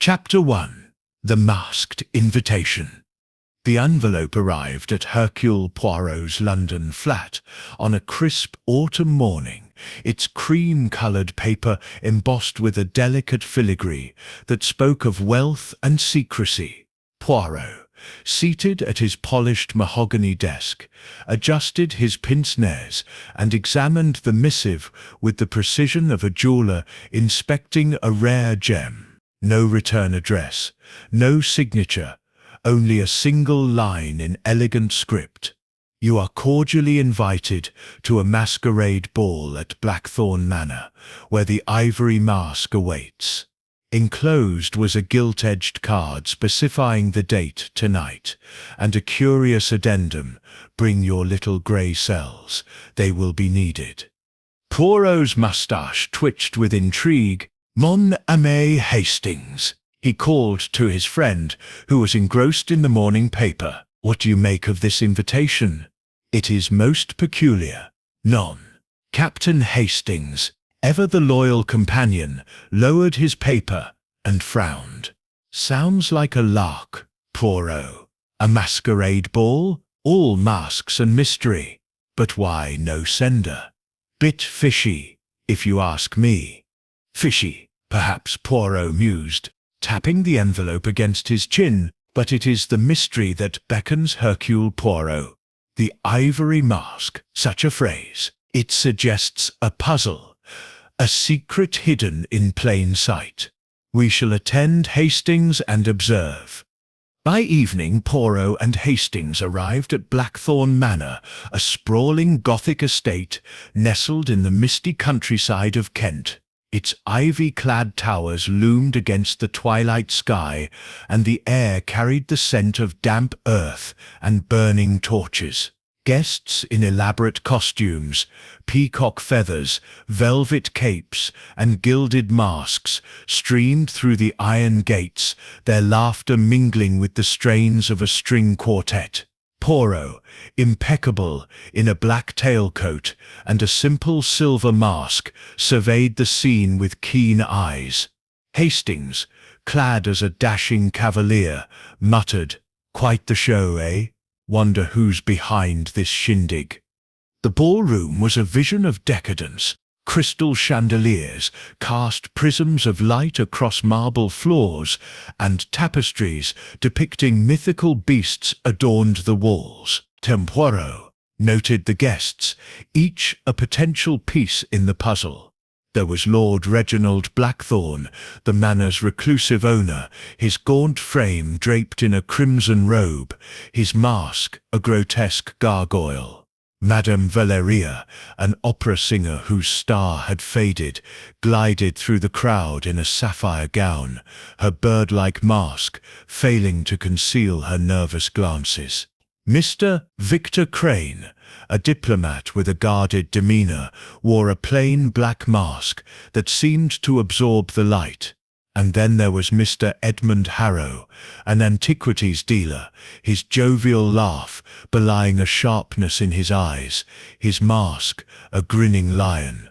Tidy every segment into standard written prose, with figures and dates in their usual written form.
Chapter 1. The Masked Invitation. The envelope arrived at Hercule Poirot's London flat on a crisp autumn morning, its cream-coloured paper embossed with a delicate filigree that spoke of wealth and secrecy. Poirot, seated at his polished mahogany desk, adjusted his pince-nez and examined the missive with the precision of a jeweller inspecting a rare gem. No return address, no signature, only a single line in elegant script. You are cordially invited to a masquerade ball at Blackthorn Manor, where the Ivory mask awaits. Enclosed was a gilt-edged card specifying the date tonight, and a curious addendum: bring your little grey cells, they will be needed. Poirot's moustache twitched with intrigue. Mon ami Hastings, he called to his friend, who was engrossed in the morning paper. What do you make of this invitation? It is most peculiar. None. Captain Hastings, ever the loyal companion, lowered his paper and frowned. Sounds like a lark, Poirot. A masquerade ball? All masks and mystery. But why no sender? Bit fishy, if you ask me. Fishy, perhaps, Poirot mused, tapping the envelope against his chin, but it is the mystery that beckons Hercule Poirot. The Ivory mask, such a phrase. It suggests a puzzle, a secret hidden in plain sight. We shall attend Hastings and observe. By evening, Poirot and Hastings arrived at Blackthorn Manor, a sprawling Gothic estate nestled in the misty countryside of Kent. Its ivy-clad towers loomed against the twilight sky, and the air carried the scent of damp earth and burning torches. Guests in elaborate costumes, peacock feathers, velvet capes, and gilded masks streamed through the iron gates, their laughter mingling with the strains of a string quartet. Poirot, impeccable in a black tailcoat and a simple silver mask, surveyed the scene with keen eyes. Hastings, clad as a dashing cavalier, muttered, "Quite the show, eh? Wonder who's behind this shindig." The ballroom was a vision of decadence. Crystal chandeliers cast prisms of light across marble floors, and tapestries depicting mythical beasts adorned the walls. Poirot noted the guests, each a potential piece in the puzzle. There was Lord Reginald Blackthorn, the manor's reclusive owner, his gaunt frame draped in a crimson robe, his mask a grotesque gargoyle. Madame Valeria, an opera singer whose star had faded, glided through the crowd in a sapphire gown, her bird-like mask failing to conceal her nervous glances. Mr. Victor Crane, a diplomat with a guarded demeanour, wore a plain black mask that seemed to absorb the light. And then there was Mr. Edmund Harrow, an antiquities dealer, his jovial laugh belying a sharpness in his eyes, his mask a grinning lion.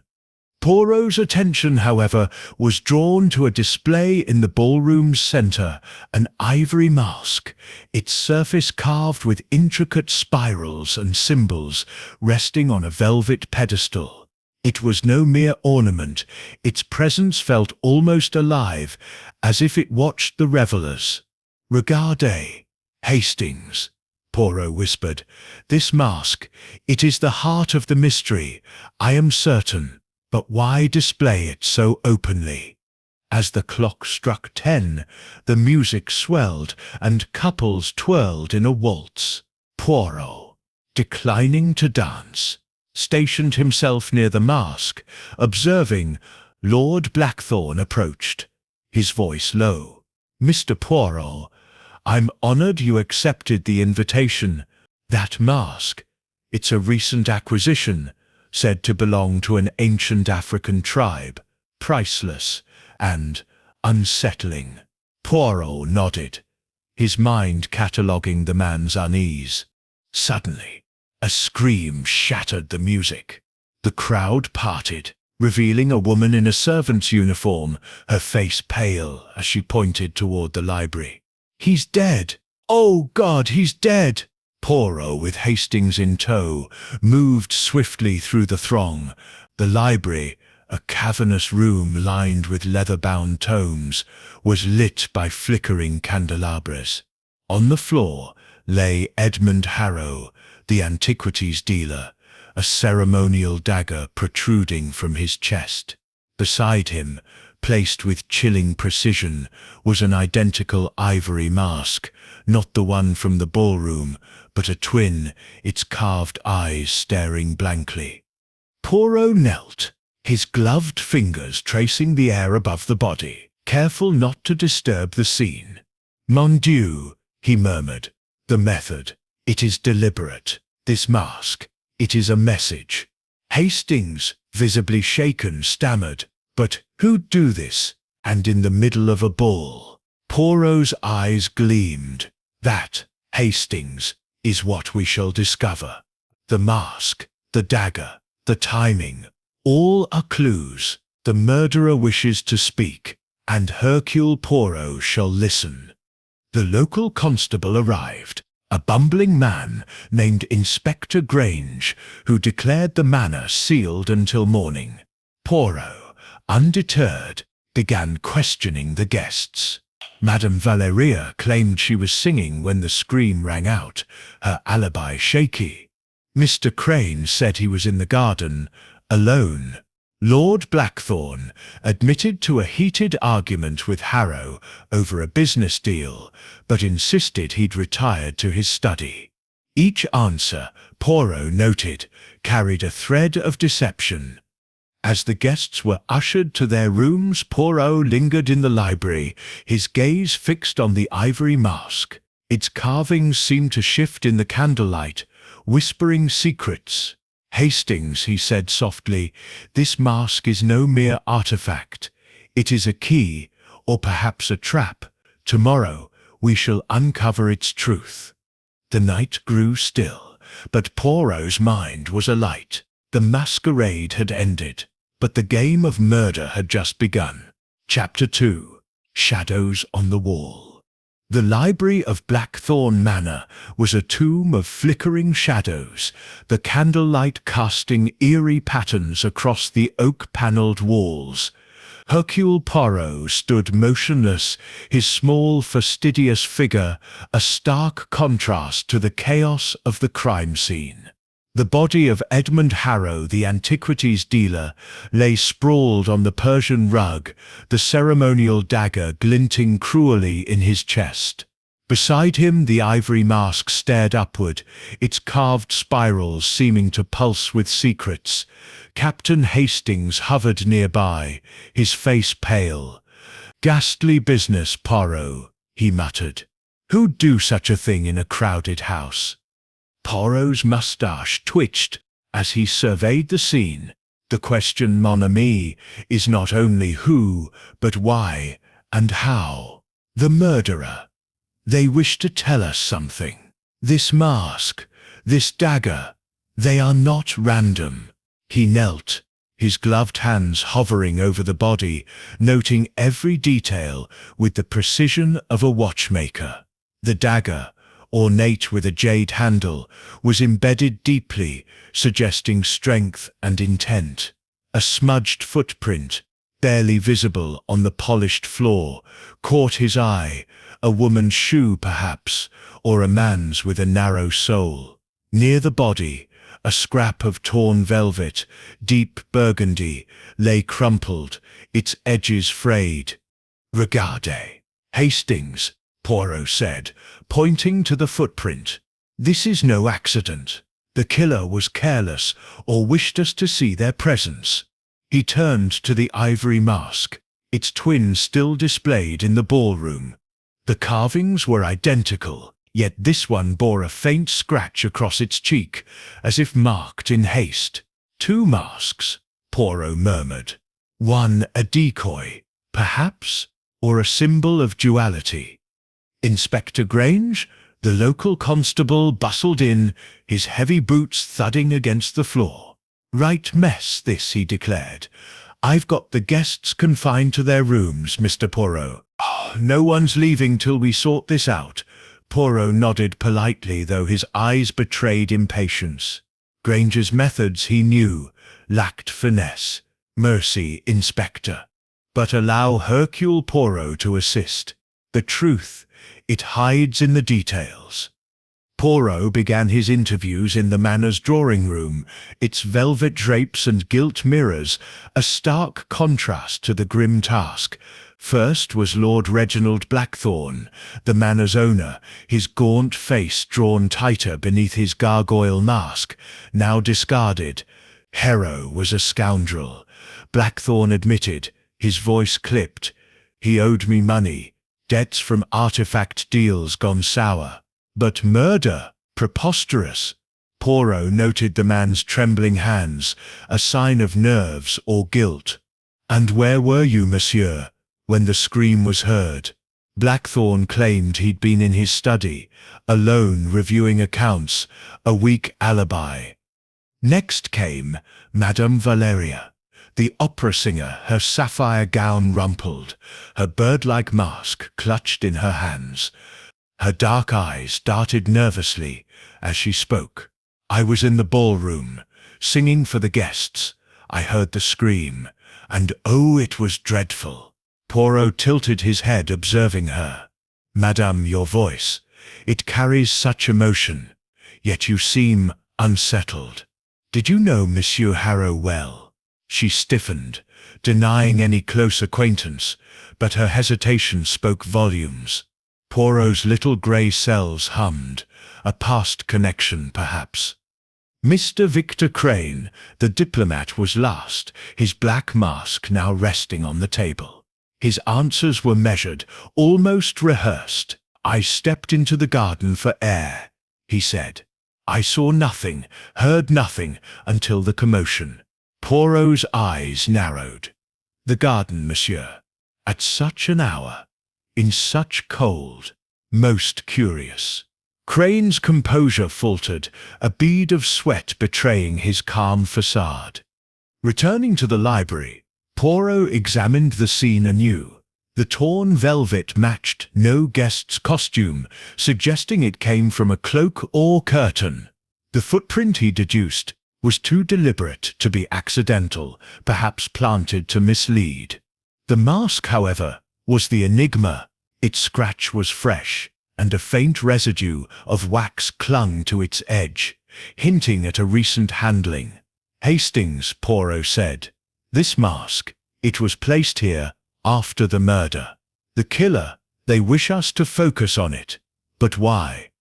Poirot's attention, however, was drawn to a display in the ballroom's centre, an ivory mask, its surface carved with intricate spirals and symbols, resting on a velvet pedestal. It was no mere ornament, its presence felt almost alive, as if it watched the revellers. "Regardez, Hastings," Poirot whispered. "This mask, it is the heart of the mystery, I am certain. But why display it so openly?" As the clock struck 10, the music swelled and couples twirled in a waltz. Poirot, declining to dance, stationed himself near the mask, observing. Lord Blackthorn approached, his voice low. "Mr. Poirot, I'm honoured you accepted the invitation. That mask, it's a recent acquisition, said to belong to an ancient African tribe, priceless and unsettling." Poirot nodded, his mind cataloguing the man's unease. Suddenly, a scream shattered the music. The crowd parted. revealing a woman in a servant's uniform, her face pale as she pointed toward the library. "He's dead! Oh God, he's dead!" Poirot, with Hastings in tow, moved swiftly through the throng. The library, a cavernous room lined with leather-bound tomes, was lit by flickering candelabras. On the floor lay Edmund Harrow, the antiquities dealer, a ceremonial dagger protruding from his chest. Beside him, placed with chilling precision, was an identical ivory mask, not the one from the ballroom, but a twin, its carved eyes staring blankly. Poirot knelt, his gloved fingers tracing the air above the body, careful not to disturb the scene. "Mon Dieu," he murmured, "the method. It is deliberate. This mask. It is a message." Hastings, visibly shaken, stammered, "But who'd do this? And in the middle of a ball?" Poirot's eyes gleamed. "That, Hastings, is what we shall discover. The mask, the dagger, the timing, all are clues. The murderer wishes to speak, and Hercule Poirot shall listen." The local constable arrived, a bumbling man named Inspector Grange, who declared the manor sealed until morning. Poirot, undeterred, began questioning the guests. Madame Valeria claimed she was singing when the scream rang out, her alibi shaky. Mr. Crane said he was in the garden, alone. Lord Blackthorne admitted to a heated argument with Harrow over a business deal, but insisted he'd retired to his study. Each answer, Poirot noted, carried a thread of deception. As the guests were ushered to their rooms, Poirot lingered in the library, his gaze fixed on the ivory mask. Its carvings seemed to shift in the candlelight, whispering secrets. "Hastings," he said softly, "this mask is no mere artifact. It is a key, or perhaps a trap. Tomorrow we shall uncover its truth." The night grew still, but Poirot's mind was alight. The masquerade had ended, but the game of murder had just begun. Chapter 2. Shadows on the Wall. The library of Blackthorne Manor was a tomb of flickering shadows, the candlelight casting eerie patterns across the oak-panelled walls. Hercule Poirot stood motionless, his small, fastidious figure a stark contrast to the chaos of the crime scene. The body of Edmund Harrow, the antiquities dealer, lay sprawled on the Persian rug, the ceremonial dagger glinting cruelly in his chest. Beside him, the ivory mask stared upward, its carved spirals seeming to pulse with secrets. Captain Hastings hovered nearby, his face pale. "Ghastly business, Poirot," he muttered. "Who'd do such a thing in a crowded house?" Poirot's moustache twitched as he surveyed the scene. The question, mon ami, is not only who, but why and how. The murderer. They wish to tell us something. This mask, this dagger, they are not random. He knelt, his gloved hands hovering over the body, noting every detail with the precision of a watchmaker. The dagger, ornate with a jade handle, was embedded deeply, suggesting strength and intent. A smudged footprint, barely visible on the polished floor, caught his eye, a woman's shoe perhaps, or a man's with a narrow sole. Near the body, a scrap of torn velvet, deep burgundy, lay crumpled, its edges frayed. "Regardez, Hastings," Poirot said, pointing to the footprint. "This is no accident. The killer was careless or wished us to see their presence." He turned to the ivory mask, its twin still displayed in the ballroom. The carvings were identical, yet this one bore a faint scratch across its cheek, as if marked in haste. "Two masks," Poirot murmured. "One a decoy, perhaps, or a symbol of duality." Inspector Grange, the local constable, bustled in, his heavy boots thudding against the floor. "Right mess, this," he declared. "I've got the guests confined to their rooms, Mr. Poirot. Oh, no one's leaving till we sort this out." Poirot nodded politely, though his eyes betrayed impatience. Granger's methods, he knew, lacked finesse. "Mercy, Inspector. But allow Hercule Poirot to assist. The truth, it hides in the details." Poirot began his interviews in the Manor's drawing-room, its velvet drapes and gilt mirrors, a stark contrast to the grim task. First was Lord Reginald Blackthorne, the Manor's owner, his gaunt face drawn tighter beneath his gargoyle mask, now discarded. Harrow was a scoundrel, Blackthorne admitted, his voice clipped. "He owed me money, debts from artifact deals gone sour. But murder? Preposterous." Poirot noted the man's trembling hands, a sign of nerves or guilt. "And where were you, monsieur, when the scream was heard?" Blackthorne claimed he'd been in his study, alone reviewing accounts, a weak alibi. Next came Madame Valeria, the opera singer, her sapphire gown rumpled, her bird-like mask clutched in her hands. Her dark eyes darted nervously as she spoke. "I was in the ballroom, singing for the guests. I heard the scream, and oh, it was dreadful." Poirot tilted his head, observing her. "Madame, your voice, it carries such emotion, yet you seem unsettled. Did you know Monsieur Harrow well?" She stiffened, denying any close acquaintance, but her hesitation spoke volumes. Poirot's little grey cells hummed, a past connection perhaps. Mr. Victor Crane, the diplomat, was last, his black mask now resting on the table. His answers were measured, almost rehearsed. "I stepped into the garden for air," he said. "I saw nothing, heard nothing, until the commotion." Poirot's eyes narrowed. "The garden, monsieur? At such an hour? In such cold? Most curious." Crane's composure faltered, a bead of sweat betraying his calm facade. Returning to the library, Poirot examined the scene anew. The torn velvet matched no guest's costume, suggesting it came from a cloak or curtain. The footprint, he deduced, was too deliberate to be accidental, perhaps planted to mislead. The mask, however, was the enigma. Its scratch was fresh, and a faint residue of wax clung to its edge, hinting at a recent handling. "Hastings," Poirot said. "This mask, it was placed here after the murder. The killer, they wish us to focus on it. But why?"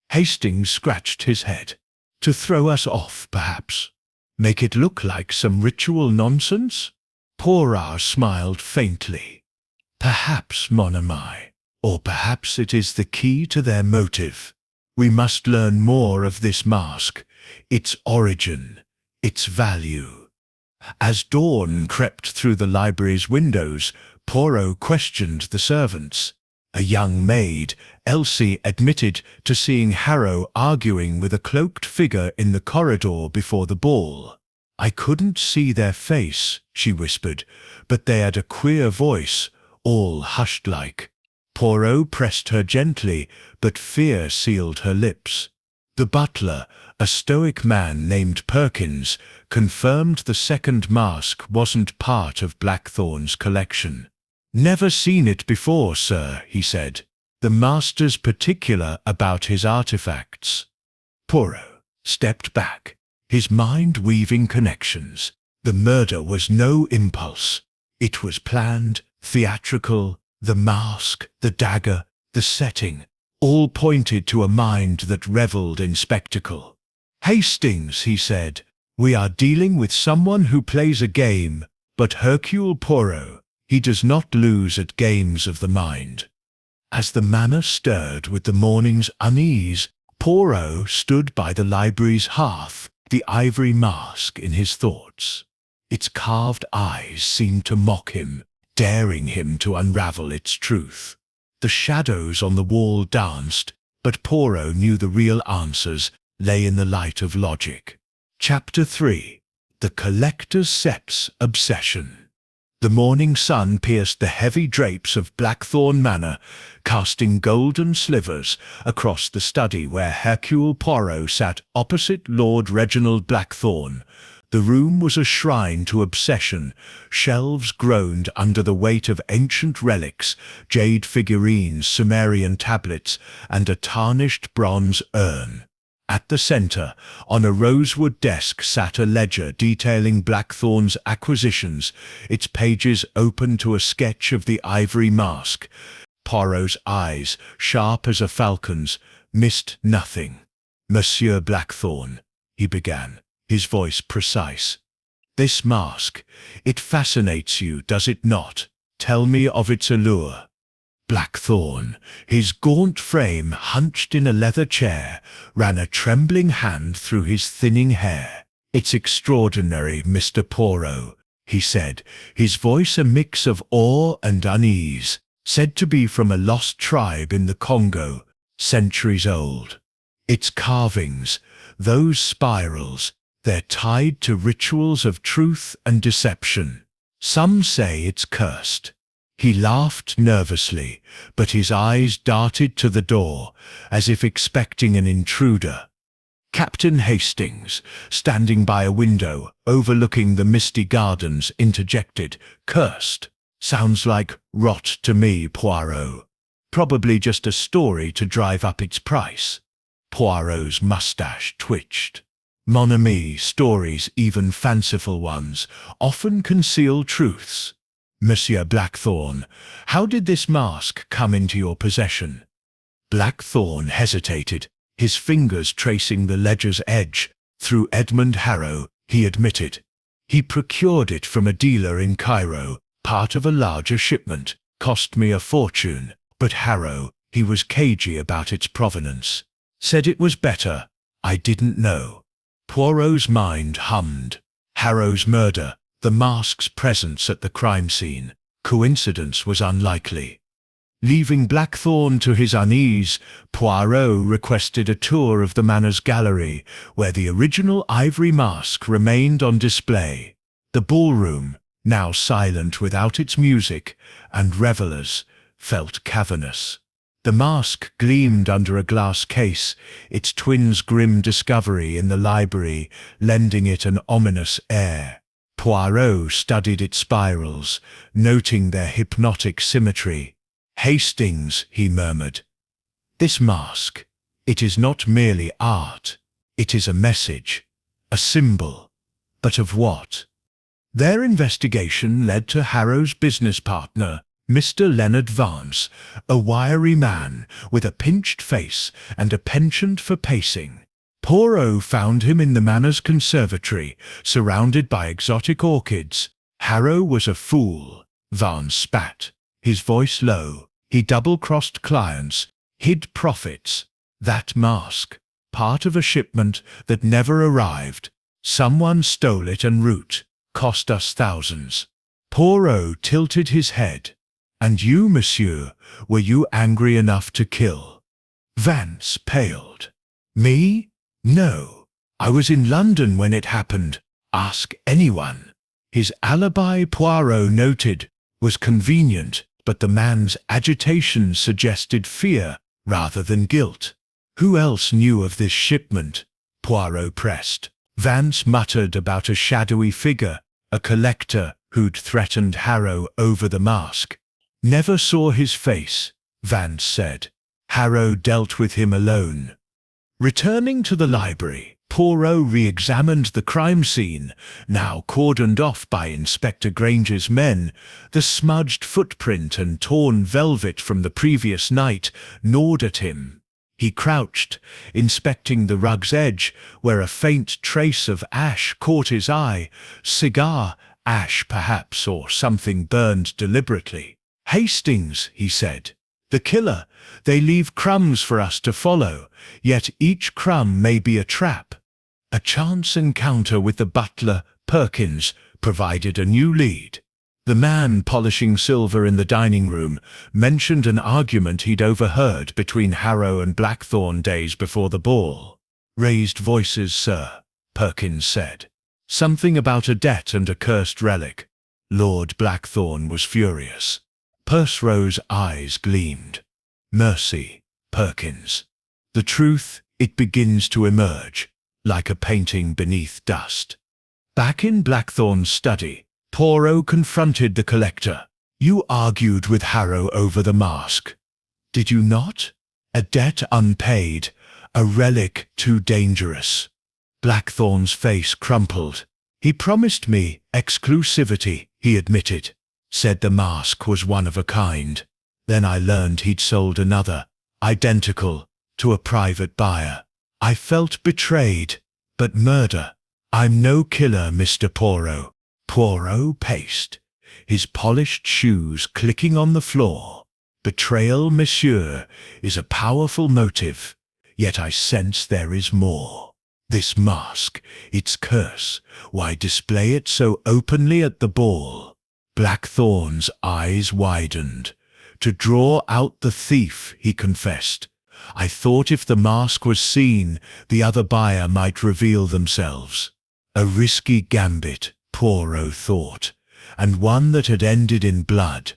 Hastings scratched his head. "To throw us off, perhaps. Make it look like some ritual nonsense?" Poirot smiled faintly. "Perhaps, mon ami. Or perhaps it is the key to their motive. We must learn more of this mask, its origin, its value." As dawn crept through the library's windows, Poirot questioned the servants. A young maid, Elsie, admitted to seeing Harrow arguing with a cloaked figure in the corridor before the ball. "I couldn't see their face," she whispered, "but they had a queer voice, all hushed-like." Poirot pressed her gently, but fear sealed her lips. The butler, a stoic man named Perkins, confirmed the second mask wasn't part of Blackthorne's collection. "Never seen it before, sir," he said. "The master's particular about his artifacts." Poirot stepped back, his mind weaving connections. The murder was no impulse. It was planned, theatrical. The mask, the dagger, the setting, all pointed to a mind that revelled in spectacle. "Hastings," he said, "we are dealing with someone who plays a game, but Hercule Poirot, he does not lose at games of the mind." As the manor stirred with the morning's unease, Poirot stood by the library's hearth, the ivory mask in his thoughts. Its carved eyes seemed to mock him, daring him to unravel its truth. The shadows on the wall danced, but Poirot knew the real answers lay in the light of logic. Chapter 3. The collector's sex obsession. The morning sun pierced the heavy drapes of Blackthorn Manor, casting golden slivers across the study where Hercule Poirot sat opposite Lord Reginald Blackthorn. The room was a shrine to obsession. Shelves groaned under the weight of ancient relics, jade figurines, Sumerian tablets, and a tarnished bronze urn. At the centre, on a rosewood desk, sat a ledger detailing Blackthorn's acquisitions, its pages open to a sketch of the Ivory mask. Poirot's eyes, sharp as a falcon's, missed nothing. "Monsieur Blackthorn," he began, his voice precise. "This mask, it fascinates you, does it not? Tell me of its allure." Blackthorn, his gaunt frame hunched in a leather chair, ran a trembling hand through his thinning hair. "It's extraordinary, Mr. Poirot," he said, his voice a mix of awe and unease. "Said to be from a lost tribe in the Congo, centuries old. Its carvings, those spirals, they're tied to rituals of truth and deception. Some say it's cursed." He laughed nervously, but his eyes darted to the door, as if expecting an intruder. Captain Hastings, standing by a window overlooking the misty gardens, interjected, "Cursed? Sounds like rot to me, Poirot. Probably just a story to drive up its price." Poirot's mustache twitched. "Mon ami, stories, even fanciful ones, often conceal truths. Monsieur Blackthorn, how did this mask come into your possession?" Blackthorn hesitated, his fingers tracing the ledger's edge. "Through Edmund Harrow," he admitted. "He procured it from a dealer in Cairo, part of a larger shipment. Cost me a fortune, but Harrow, he was cagey about its provenance. Said it was better. I didn't know." Poirot's mind hummed. Harrow's murder, the mask's presence at the crime scene. Coincidence was unlikely. Leaving Blackthorn to his unease, Poirot requested a tour of the manor's gallery, where the original ivory mask remained on display. The ballroom, now silent without its music and revellers, felt cavernous. The mask gleamed under a glass case, its twin's grim discovery in the library lending it an ominous air. Poirot studied its spirals, noting their hypnotic symmetry. "Hastings," he murmured. "This mask, it is not merely art. It is a message, a symbol. But of what?" Their investigation led to Harrow's business partner, Mr. Leonard Vance, a wiry man with a pinched face and a penchant for pacing. Poirot found him in the manor's conservatory, surrounded by exotic orchids. "Harrow was a fool," Vance spat, his voice low. "He double-crossed clients, hid profits. That mask, part of a shipment that never arrived. Someone stole it en route, cost us thousands." Poirot tilted his head. "And you, monsieur, were you angry enough to kill?" Vance paled. "Me? No. I was in London when it happened. Ask anyone." His alibi, Poirot noted, was convenient, but the man's agitation suggested fear rather than guilt. "Who else knew of this shipment?" Poirot pressed. Vance muttered about a shadowy figure, a collector who'd threatened Harrow over the mask. "Never saw his face," Vance said. "Harrow dealt with him alone." Returning to the library, Poirot re-examined the crime scene, now cordoned off by Inspector Granger's men. The smudged footprint and torn velvet from the previous night gnawed at him. He crouched, inspecting the rug's edge, where a faint trace of ash caught his eye. Cigar ash, perhaps, or something burned deliberately. "Hastings," he said. "The killer, they leave crumbs for us to follow, yet each crumb may be a trap." A chance encounter with the butler, Perkins, provided a new lead. The man polishing silver in the dining room mentioned an argument he'd overheard between Harrow and Blackthorn days before the ball. "Raised voices, sir," Perkins said. Something about a debt and a cursed relic. Lord Blackthorne was furious. Percival's eyes gleamed. Mercy, Perkins. The truth, it begins to emerge, like a painting beneath dust. Back in Blackthorne's study, Poirot confronted the collector. You argued with Harrow over the mask. Did you not? A debt unpaid, a relic too dangerous. Blackthorne's face crumpled. He promised me exclusivity, he admitted. Said the mask was one of a kind. Then I learned he'd sold another, identical, to a private buyer. I felt betrayed, but murder. I'm no killer, Mr. Poirot. Poirot paced, his polished shoes clicking on the floor. Betrayal, monsieur, is a powerful motive, yet I sense there is more. This mask, its curse, why display it so openly at the ball? Blackthorne's eyes widened. To draw out the thief, he confessed. I thought if the mask was seen, the other buyer might reveal themselves. A risky gambit, Poirot thought, and one that had ended in blood.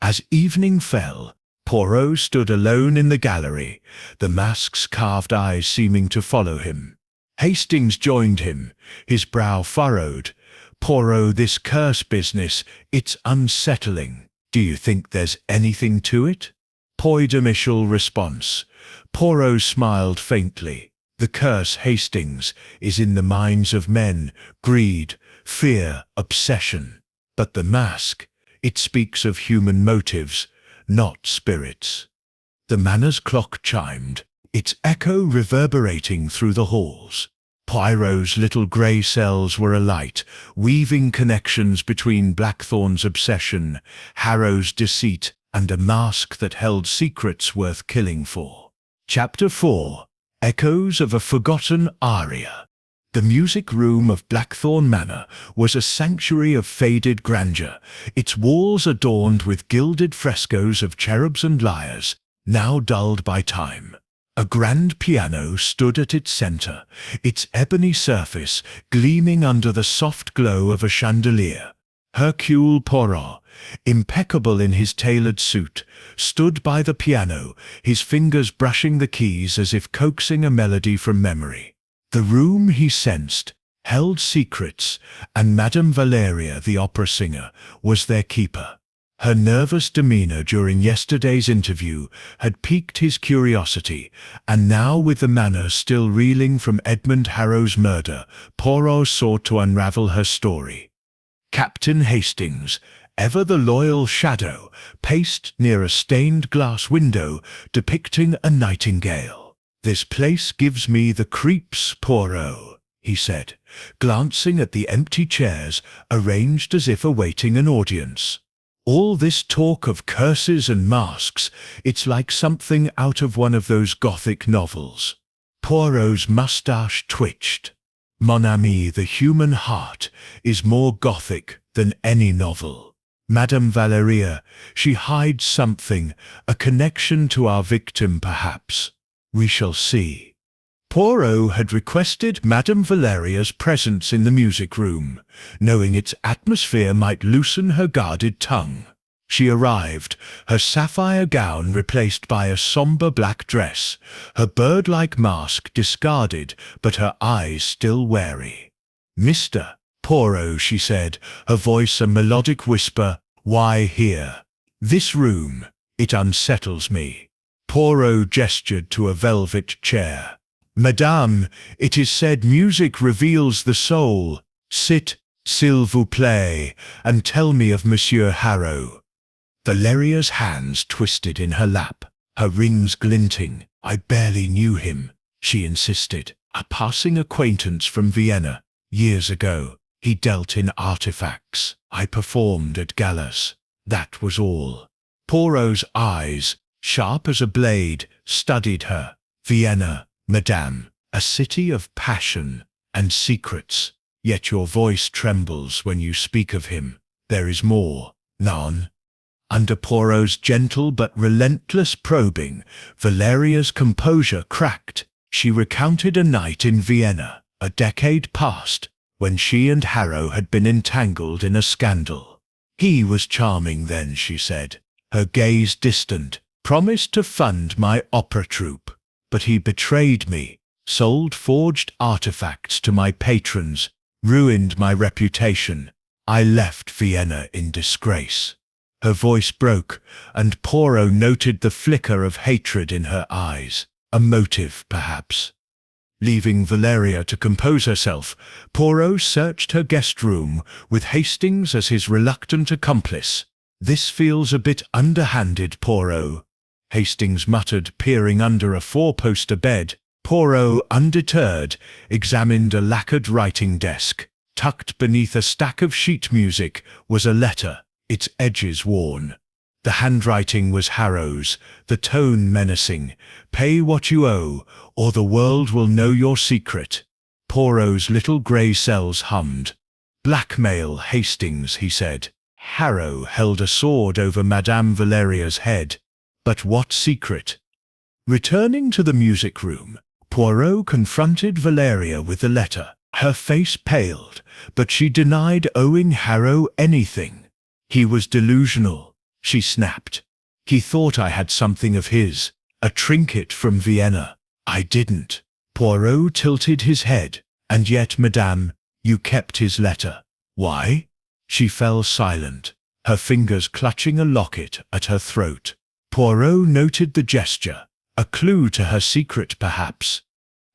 As evening fell, Poirot stood alone in the gallery, the mask's carved eyes seeming to follow him. Hastings joined him, his brow furrowed. Poirot, this curse business, it's unsettling. Do you think there's anything to it? Poidemichal response. Poirot smiled faintly. The curse, Hastings, is in the minds of men, greed, fear, obsession. But the mask, it speaks of human motives, not spirits. The manor's clock chimed, its echo reverberating through the halls. Poirot's little grey cells were alight, weaving connections between Blackthorne's obsession, Harrow's deceit, and a mask that held secrets worth killing for. Chapter 4. Echoes of a Forgotten Aria. The music room of Blackthorne Manor was a sanctuary of faded grandeur, its walls adorned with gilded frescoes of cherubs and lyres, now dulled by time. A grand piano stood at its centre, its ebony surface gleaming under the soft glow of a chandelier. Hercule Poirot, impeccable in his tailored suit, stood by the piano, his fingers brushing the keys as if coaxing a melody from memory. The room, he sensed, held secrets, and Madame Valeria, the opera singer, was their keeper. Her nervous demeanour during yesterday's interview had piqued his curiosity, and now with the manor still reeling from Edmund Harrow's murder, Poirot sought to unravel her story. Captain Hastings, ever the loyal shadow, paced near a stained glass window depicting a nightingale. "This place gives me the creeps, Poirot," he said, glancing at the empty chairs arranged as if awaiting an audience. "All this talk of curses and masks, it's like something out of one of those Gothic novels." Poirot's moustache twitched. "Mon ami, the human heart is more Gothic than any novel. Madame Valeria, she hides something, a connection to our victim perhaps. We shall see." Poirot had requested Madame Valeria's presence in the music room, knowing its atmosphere might loosen her guarded tongue. She arrived, her sapphire gown replaced by a sombre black dress, her bird-like mask discarded, but her eyes still wary. "Mr. Poirot," she said, her voice a melodic whisper, "why here? This room, it unsettles me." Poirot gestured to a velvet chair. "Madame, it is said music reveals the soul. Sit, s'il vous plaît, and tell me of Monsieur Harrow." Valeria's hands twisted in her lap, her rings glinting. "I barely knew him," she insisted. "A passing acquaintance from Vienna, years ago. He dealt in artifacts. I performed at galas. That was all." Poirot's eyes, sharp as a blade, studied her. "Vienna, Madame, a city of passion and secrets. Yet your voice trembles when you speak of him. There is more, none?" Under Poirot's gentle but relentless probing, Valeria's composure cracked. She recounted a night in Vienna, a decade past, when she and Harrow had been entangled in a scandal. He was charming then, she said, her gaze distant, promised to fund my opera troupe. But he betrayed me, sold forged artifacts to my patrons, ruined my reputation. I left Vienna in disgrace. Her voice broke, and Poirot noted the flicker of hatred in her eyes, a motive, perhaps. Leaving Valeria to compose herself, Poirot searched her guest room, with Hastings as his reluctant accomplice. "This feels a bit underhanded, Poirot," Hastings muttered, peering under a four-poster bed. Poirot, undeterred, examined a lacquered writing desk. Tucked beneath a stack of sheet music was a letter, its edges worn. The handwriting was Harrow's, the tone menacing. "Pay what you owe, or the world will know your secret." Poirot's little grey cells hummed. "Blackmail, Hastings," he said. Harrow held a sword over Madame Valeria's head. But what secret? Returning to the music room, Poirot confronted Valeria with the letter. Her face paled, but she denied owing Harrow anything. "He was delusional," she snapped. "He thought I had something of his, a trinket from Vienna. I didn't." Poirot tilted his head. "And yet, madame, you kept his letter. Why?" She fell silent, her fingers clutching a locket at her throat. Poirot noted the gesture, a clue to her secret perhaps.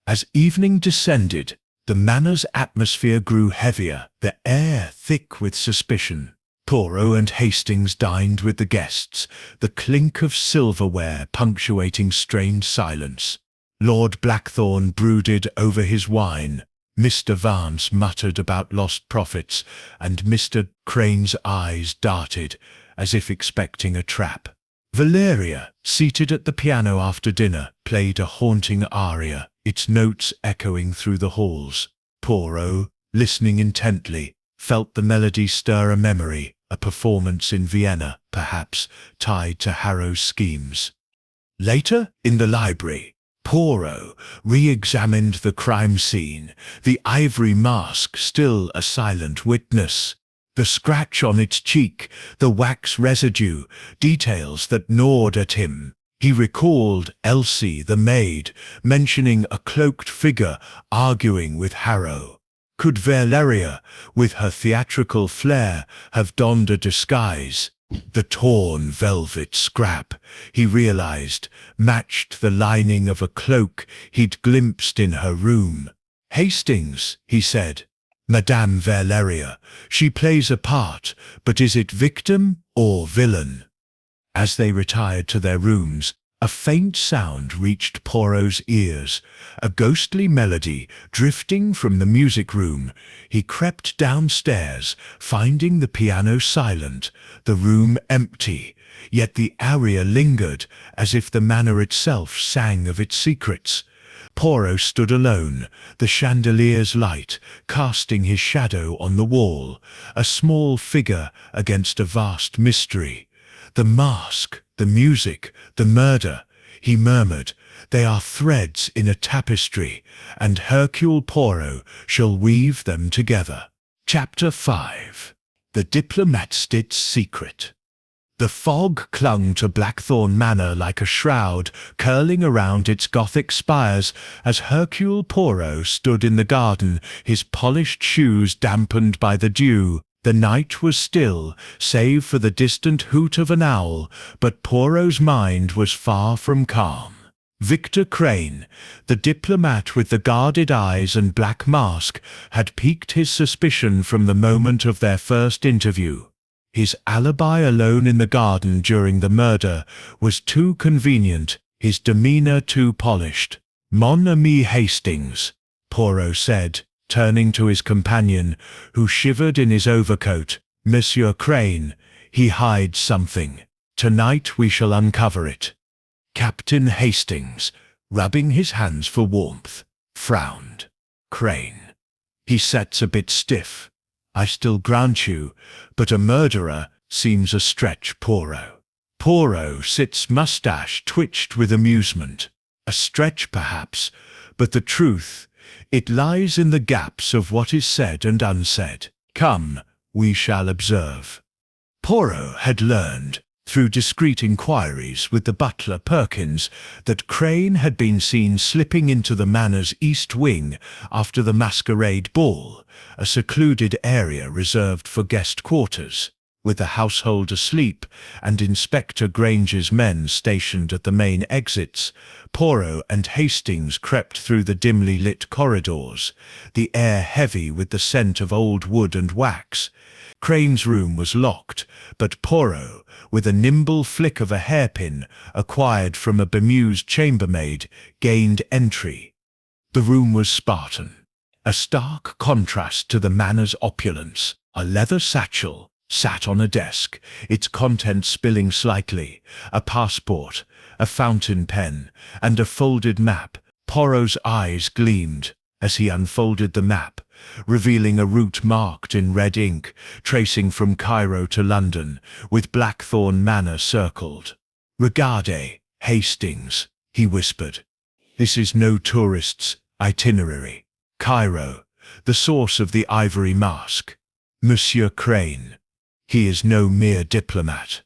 As evening descended, the manor's atmosphere grew heavier, the air thick with suspicion. Poirot and Hastings dined with the guests, the clink of silverware punctuating strained silence. Lord Blackthorne brooded over his wine. Mr. Vance muttered about lost profits, and Mr. Crane's eyes darted, as if expecting a trap. Valeria, seated at the piano after dinner, played a haunting aria, its notes echoing through the halls. Poirot, listening intently, felt the melody stir a memory, a performance in Vienna, perhaps, tied to Harrow's schemes. Later, in the library, Poirot re-examined the crime scene, the ivory mask still a silent witness. The scratch on its cheek, the wax residue, details that gnawed at him. He recalled Elsie, the maid, mentioning a cloaked figure arguing with Harrow. Could Valeria, with her theatrical flair, have donned a disguise? The torn velvet scrap, he realized, matched the lining of a cloak he'd glimpsed in her room. "Hastings," he said. "Madame Valeria, she plays a part, but is it victim or villain?" As they retired to their rooms, a faint sound reached Poirot's ears, a ghostly melody drifting from the music room. He crept downstairs, finding the piano silent, the room empty, yet the aria lingered, as if the manor itself sang of its secrets. Poirot stood alone, the chandelier's light casting his shadow on the wall, a small figure against a vast mystery. "The mask, the music, the murder," he murmured, "they are threads in a tapestry, and Hercule Poirot shall weave them together." Chapter 5. The Diplomat's Secret. The fog clung to Blackthorne Manor like a shroud, curling around its Gothic spires as Hercule Poirot stood in the garden, his polished shoes dampened by the dew. The night was still, save for the distant hoot of an owl, but Poirot's mind was far from calm. Victor Crane, the diplomat with the guarded eyes and black mask, had piqued his suspicion from the moment of their first interview. His alibi alone in the garden during the murder was too convenient, his demeanour too polished. "Mon ami Hastings," Poirot said, turning to his companion, who shivered in his overcoat. "Monsieur Crane, he hides something. Tonight we shall uncover it." Captain Hastings, rubbing his hands for warmth, frowned. "Crane. He sets a bit stiff. I still grant you, but a murderer seems a stretch, Poirot." Poirot's moustache twitched with amusement. "A stretch, perhaps, but the truth, It lies in the gaps of what is said and unsaid. Come, we shall observe. Poirot had learned, through discreet inquiries with the butler Perkins, that Crane had been seen slipping into the manor's east wing after the masquerade ball, a secluded area reserved for guest quarters. With the household asleep and Inspector Granger's men stationed at the main exits, Poirot and Hastings crept through the dimly lit corridors, the air heavy with the scent of old wood and wax. Crane's room was locked, but Poirot, with a nimble flick of a hairpin acquired from a bemused chambermaid, gained entry. The room was Spartan, a stark contrast to the manor's opulence. A leather satchel sat on a desk, its contents spilling slightly, a passport, a fountain pen, and a folded map. Poirot's eyes gleamed as he unfolded the map, revealing a route marked in red ink, tracing from Cairo to London, with Blackthorn Manor circled. "Regardez, Hastings," he whispered. "This is no tourist's itinerary. Cairo, the source of the Ivory mask. Monsieur Crane. He is no mere diplomat."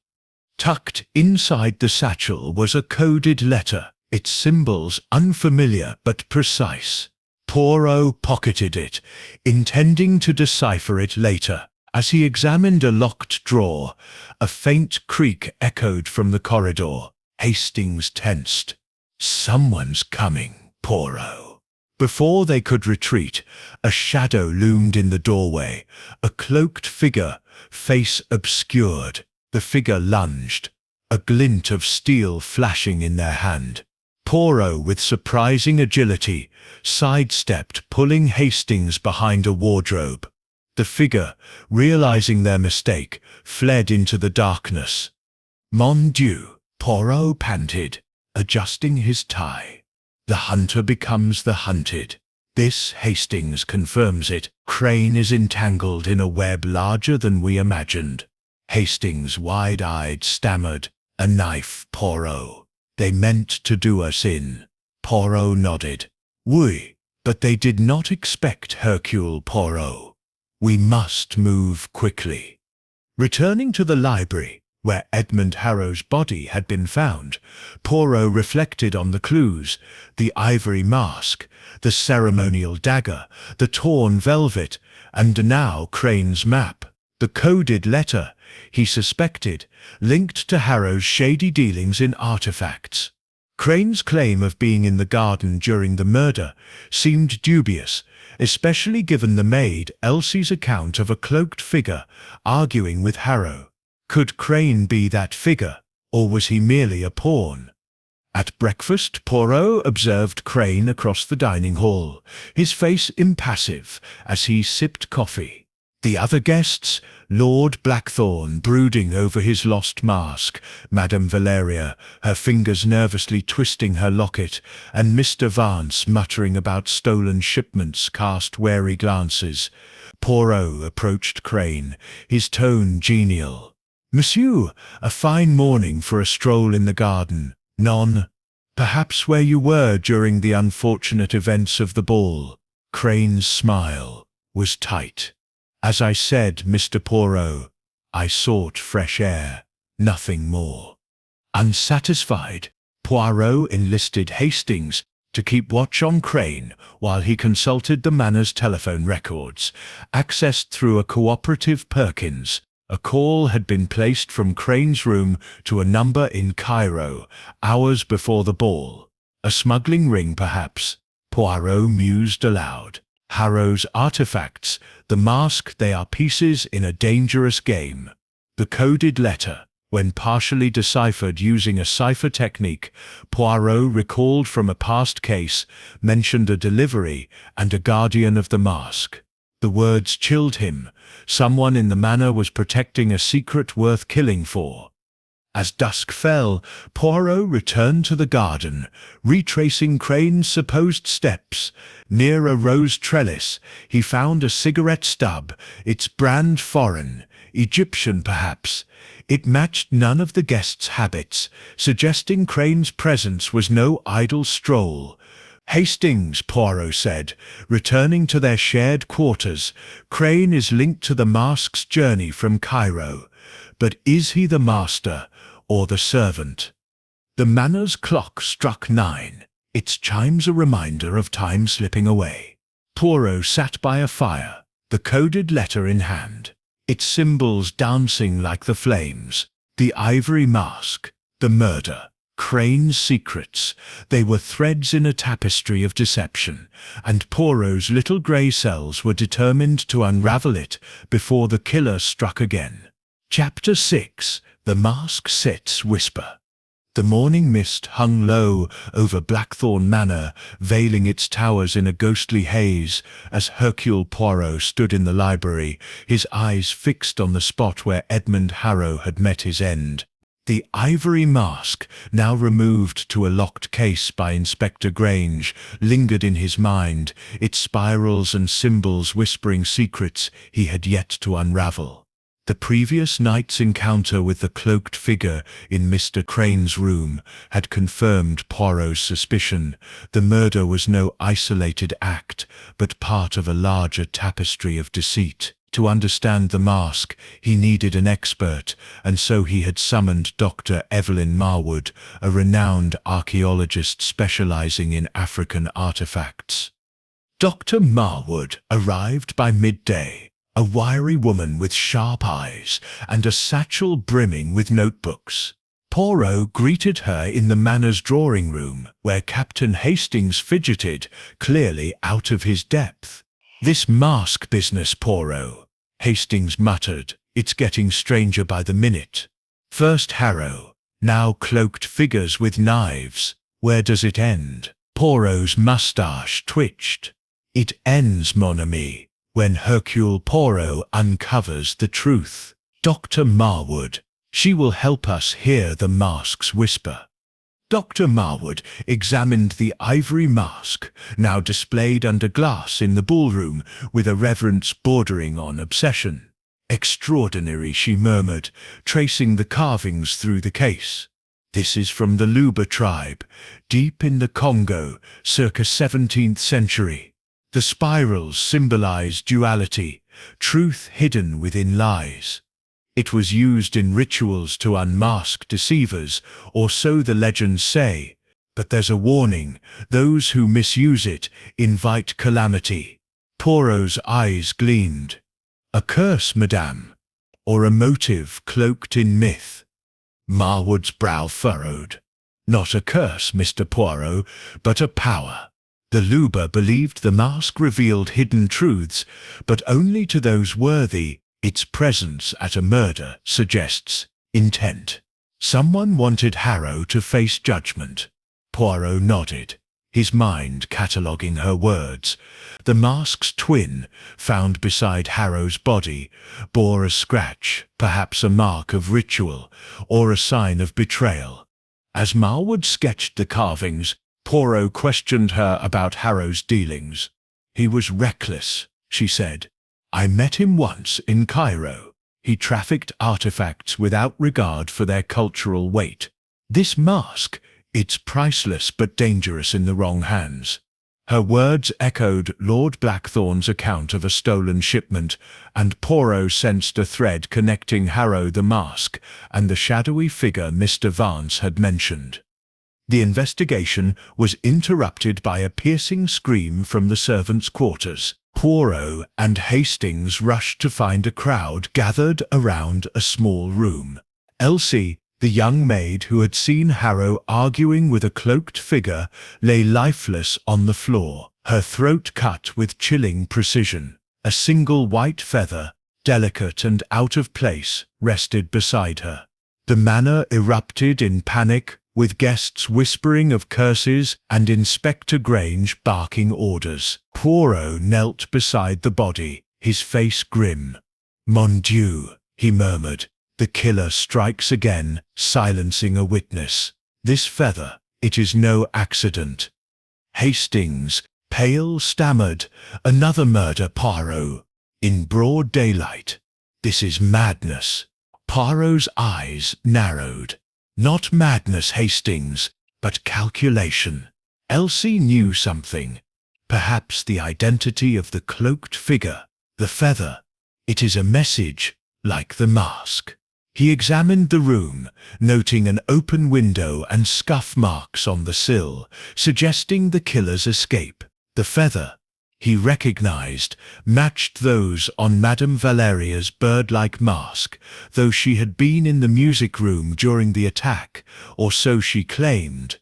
Tucked inside the satchel was a coded letter, its symbols unfamiliar but precise. Poirot pocketed it, intending to decipher it later. As he examined a locked drawer, a faint creak echoed from the corridor. Hastings tensed. "Someone's coming, Poirot." Before they could retreat, a shadow loomed in the doorway, a cloaked figure, face obscured. The figure lunged, a glint of steel flashing in their hand. Poirot, with surprising agility, sidestepped, pulling Hastings behind a wardrobe. The figure, realizing their mistake, fled into the darkness. "Mon Dieu," Poirot panted, adjusting his tie. "The hunter becomes the hunted. This, Hastings confirms it. Crane is entangled in a web larger than we imagined." Hastings, wide-eyed, stammered, "A knife, Poirot. They meant to do us in." Poirot nodded. "Oui, but they did not expect Hercule Poirot. We must move quickly." Returning to the library, where Edmund Harrow's body had been found, Poirot reflected on the clues: the ivory mask, the ceremonial dagger, the torn velvet, and now Crane's map. The coded letter, he suspected, linked to Harrow's shady dealings in artifacts. Crane's claim of being in the garden during the murder seemed dubious, especially given the maid Elsie's account of a cloaked figure arguing with Harrow. Could Crane be that figure, or was he merely a pawn? At breakfast, Poirot observed Crane across the dining hall, his face impassive as he sipped coffee. The other guests, Lord Blackthorn brooding over his lost mask, Madame Valeria, her fingers nervously twisting her locket, and Mr. Vance muttering about stolen shipments, cast wary glances. Poirot approached Crane, his tone genial. "Monsieur, a fine morning for a stroll in the garden. Non? Perhaps where you were during the unfortunate events of the ball." Crane's smile was tight. "As I said, Mr. Poirot, I sought fresh air, nothing more." Unsatisfied, Poirot enlisted Hastings to keep watch on Crane while he consulted the manor's telephone records, accessed through a cooperative Perkins. A call had been placed from Crane's room to a number in Cairo, hours before the ball. A smuggling ring, perhaps. Poirot mused aloud. Harrow's artifacts, the mask, they are pieces in a dangerous game. The coded letter, when partially deciphered using a cipher technique, Poirot recalled from a past case, mentioned a delivery and a guardian of the mask. The words chilled him. Someone in the manor was protecting a secret worth killing for. As dusk fell, Poirot returned to the garden, retracing Crane's supposed steps. Near a rose trellis, he found a cigarette stub, its brand foreign, Egyptian perhaps. It matched none of the guests' habits, suggesting Crane's presence was no idle stroll. Hastings, Poirot said, returning to their shared quarters. Crane is linked to the mask's journey from Cairo. But is he the master or the servant? The manor's clock struck 9. Its chimes a reminder of time slipping away. Poirot sat by a fire, the coded letter in hand, its symbols dancing like the flames. The ivory mask, the murder, Crane's secrets, they were threads in a tapestry of deception, and Poirot's little grey cells were determined to unravel it before the killer struck again. Chapter 6. The Mask Sits Whisper. The morning mist hung low over Blackthorn Manor, veiling its towers in a ghostly haze, as Hercule Poirot stood in the library, his eyes fixed on the spot where Edmund Harrow had met his end. The ivory mask, now removed to a locked case by Inspector Grange, lingered in his mind, its spirals and symbols whispering secrets he had yet to unravel. The previous night's encounter with the cloaked figure in Mr. Crane's room had confirmed Poirot's suspicion. The murder was no isolated act, but part of a larger tapestry of deceit. To understand the mask, he needed an expert, and so he had summoned Dr. Evelyn Marwood, a renowned archaeologist specializing in African artifacts. Dr. Marwood arrived by midday, a wiry woman with sharp eyes and a satchel brimming with notebooks. Poirot greeted her in the manor's drawing room, where Captain Hastings fidgeted, clearly out of his depth. "This mask business, Poirot," Hastings muttered. "It's getting stranger by the minute. First Harrow, now cloaked figures with knives. Where does it end?" Poirot's moustache twitched. "It ends, mon ami, when Hercule Poirot uncovers the truth. Dr. Marwood, she will help us hear the mask's whisper." Dr. Marwood examined the ivory mask, now displayed under glass in the ballroom, with a reverence bordering on obsession. "Extraordinary," she murmured, tracing the carvings through the case. "This is from the Luba tribe, deep in the Congo, circa 17th century. The spirals symbolize duality, truth hidden within lies. It was used in rituals to unmask deceivers, or so the legends say. But there's a warning: those who misuse it invite calamity." Poirot's eyes gleamed. "A curse, madame? Or a motive cloaked in myth?" Marwood's brow furrowed. "Not a curse, Mr. Poirot, but a power. The Luba believed the mask revealed hidden truths, but only to those worthy. Its presence at a murder suggests intent. Someone wanted Harrow to face judgment." Poirot nodded, his mind cataloguing her words. The mask's twin, found beside Harrow's body, bore a scratch, perhaps a mark of ritual, or a sign of betrayal. As Marwood sketched the carvings, Poirot questioned her about Harrow's dealings. "He was reckless," she said. "I met him once in Cairo. He trafficked artifacts without regard for their cultural weight. This mask, it's priceless but dangerous in the wrong hands." Her words echoed Lord Blackthorn's account of a stolen shipment, and Poirot sensed a thread connecting Harrow the mask and the shadowy figure Mr. Vance had mentioned. The investigation was interrupted by a piercing scream from the servants' quarters. Poirot and Hastings rushed to find a crowd gathered around a small room. Elsie, the young maid who had seen Harrow arguing with a cloaked figure, lay lifeless on the floor, her throat cut with chilling precision. A single white feather, delicate and out of place, rested beside her. The manor erupted in panic, with guests whispering of curses and Inspector Grange barking orders. Poirot knelt beside the body, his face grim. "Mon Dieu," he murmured, "the killer strikes again, silencing a witness. This feather, it is no accident." Hastings, pale, stammered, "Another murder, Poirot. In broad daylight. This is madness." Poirot's eyes narrowed. "Not madness, Hastings, but calculation." Elsie knew something. Perhaps the identity of the cloaked figure, the feather. It is a message, like the mask. He examined the room, noting an open window and scuff marks on the sill, suggesting the killer's escape. The feather, he recognized, matched those on Madame Valeria's bird-like mask, though she had been in the music room during the attack, or so she claimed.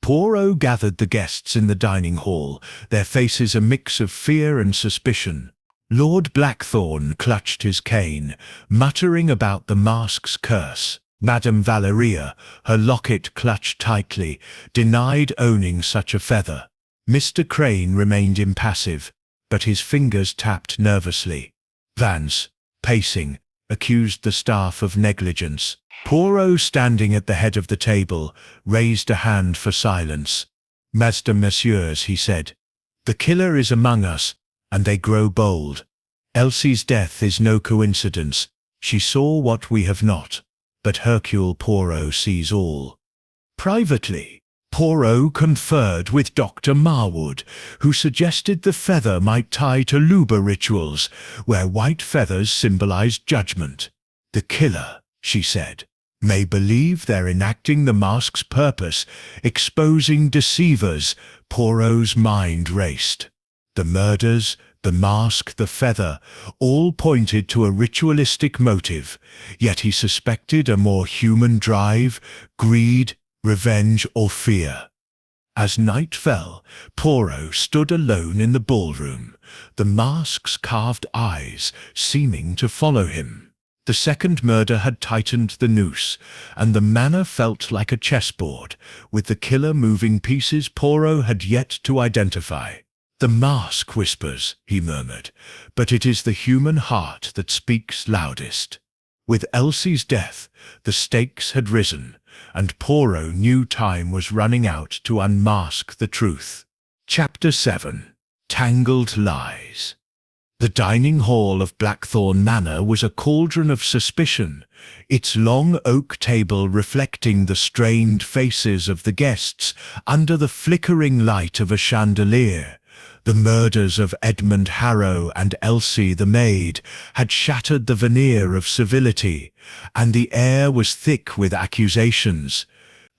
Poirot gathered the guests in the dining hall, their faces a mix of fear and suspicion. Lord Blackthorne clutched his cane, muttering about the mask's curse. Madame Valeria, her locket clutched tightly, denied owning such a feather. Mr. Crane remained impassive, but his fingers tapped nervously. Vance, pacing, accused the staff of negligence. Poirot, standing at the head of the table, raised a hand for silence. "Master, messieurs," he said, "the killer is among us, and they grow bold. Elsie's death is no coincidence. She saw what we have not, but Hercule Poirot sees all." Privately, Poirot conferred with Dr. Marwood, who suggested the feather might tie to Luba rituals, where white feathers symbolized judgment. "The killer," she said, "may believe they're enacting the mask's purpose, exposing deceivers." Poirot's mind raced. The murders, the mask, the feather, all pointed to a ritualistic motive, yet he suspected a more human drive, greed, revenge, or fear. As night fell, Poirot stood alone in the ballroom, the mask's carved eyes seeming to follow him. The second murder had tightened the noose, and the manor felt like a chessboard, with the killer moving pieces Poirot had yet to identify. "The mask whispers," he murmured, "but it is the human heart that speaks loudest." With Elsie's death, the stakes had risen, and Poirot knew time was running out to unmask the truth. Chapter 7. Tangled Lies. The dining hall of Blackthorn Manor was a cauldron of suspicion, its long oak table reflecting the strained faces of the guests under the flickering light of a chandelier. The murders of Edmund Harrow and Elsie the maid had shattered the veneer of civility, and the air was thick with accusations.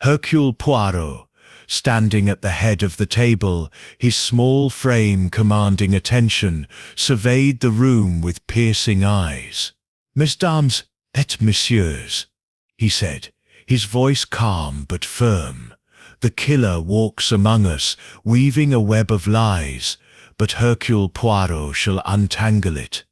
Hercule Poirot, standing at the head of the table, his small frame commanding attention, surveyed the room with piercing eyes. "Mesdames et messieurs," he said, his voice calm but firm. "The killer walks among us, weaving a web of lies, but Hercule Poirot shall untangle it."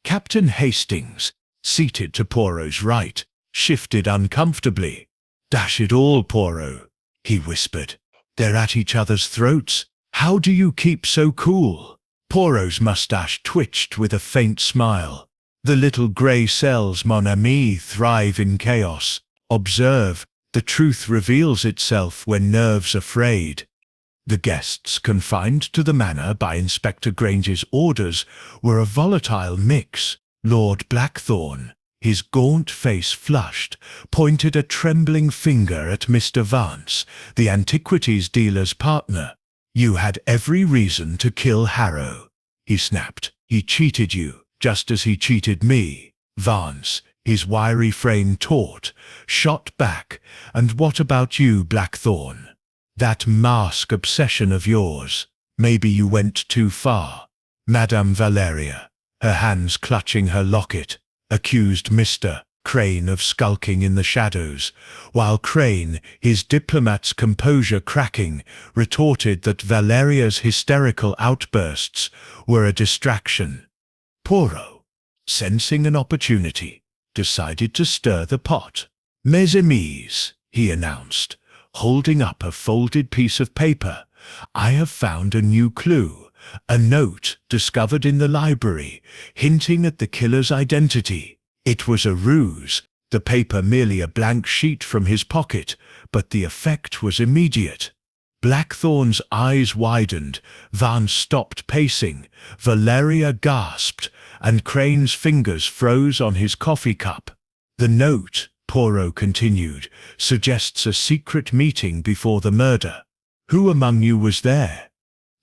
Captain Hastings, seated to Poirot's right, shifted uncomfortably. "Dash it all, Poirot," he whispered. "They're at each other's throats. How do you keep so cool?" Poirot's moustache twitched with a faint smile. "The little grey cells, mon ami, thrive in chaos. Observe, the truth reveals itself when nerves are frayed." The guests, confined to the manor by Inspector Granger's orders, were a volatile mix. Lord Blackthorne, his gaunt face flushed, pointed a trembling finger at Mr. Vance, the antiquities dealer's partner. "You had every reason to kill Harrow," he snapped. "He cheated you, just as he cheated me." Vance, his wiry frame taut, shot back. "And what about you, Blackthorne? That mask obsession of yours? Maybe you went too far." Madame Valeria, her hands clutching her locket, accused Mr. Crane of skulking in the shadows, while Crane, his diplomat's composure cracking, retorted that Valeria's hysterical outbursts were a distraction. Poirot, sensing an opportunity, decided to stir the pot. "Mes amis," he announced, holding up a folded piece of paper, "I have found a new clue. A note discovered in the library, hinting at the killer's identity. It was a ruse, the paper merely a blank sheet from his pocket, but the effect was immediate." Blackthorne's eyes widened, Vance stopped pacing, Valeria gasped, and Crane's fingers froze on his coffee cup. "The note," Poirot continued, "suggests a secret meeting before the murder. Who among you was there?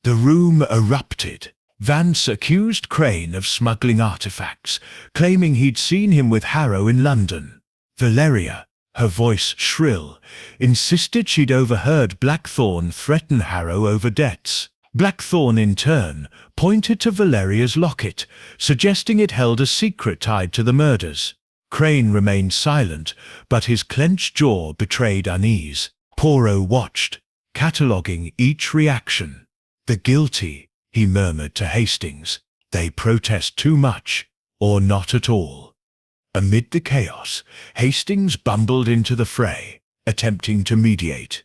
The room erupted. Vance accused Crane of smuggling artifacts, claiming he'd seen him with Harrow in London. Valeria, her voice shrill, insisted she'd overheard Blackthorne threaten Harrow over debts. Blackthorne, in turn, pointed to Valeria's locket, suggesting it held a secret tied to the murders. Crane remained silent, but his clenched jaw betrayed unease. Poirot watched, cataloguing each reaction. "The guilty," he murmured to Hastings. "They protest too much, or not at all." Amid the chaos, Hastings bumbled into the fray, attempting to mediate.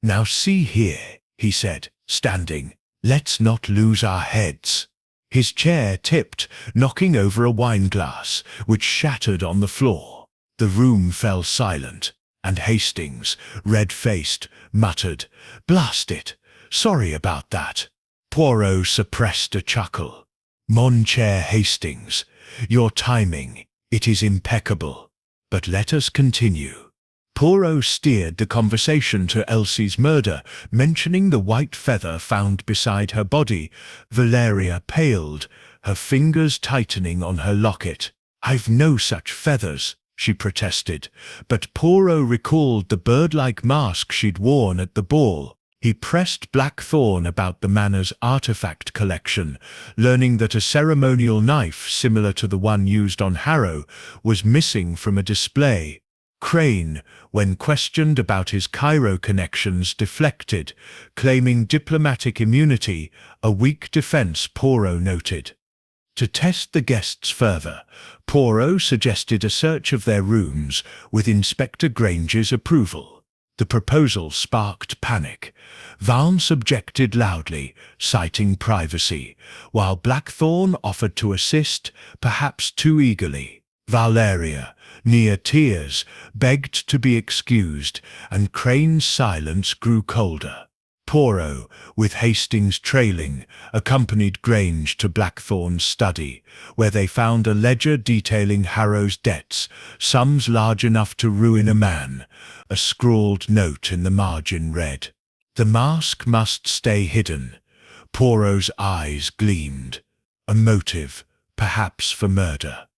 "Now see here," he said, standing. "Let's not lose our heads." His chair tipped, knocking over a wineglass, which shattered on the floor. The room fell silent, and Hastings, red-faced, muttered, "Blast it! Sorry about that." Poirot suppressed a chuckle. "Mon cher Hastings, your timing, it is impeccable. But let us continue." Poirot steered the conversation to Elsie's murder, mentioning the white feather found beside her body. Valeria paled, her fingers tightening on her locket. "I've no such feathers," she protested, but Poirot recalled the bird-like mask she'd worn at the ball. He pressed Blackthorne about the manor's artifact collection, learning that a ceremonial knife similar to the one used on Harrow was missing from a display. Crane, when questioned about his Cairo connections, deflected, claiming diplomatic immunity, a weak defense, Poirot noted. To test the guests further, Poirot suggested a search of their rooms with Inspector Granger's approval. The proposal sparked panic. Vance objected loudly, citing privacy, while Blackthorne offered to assist, perhaps too eagerly. Valeria, near tears, begged to be excused, and Crane's silence grew colder. Poirot, with Hastings trailing, accompanied Grange to Blackthorne's study, where they found a ledger detailing Harrow's debts, sums large enough to ruin a man. A scrawled note in the margin read, "The mask must stay hidden." Poirot's eyes gleamed. A motive, perhaps for murder.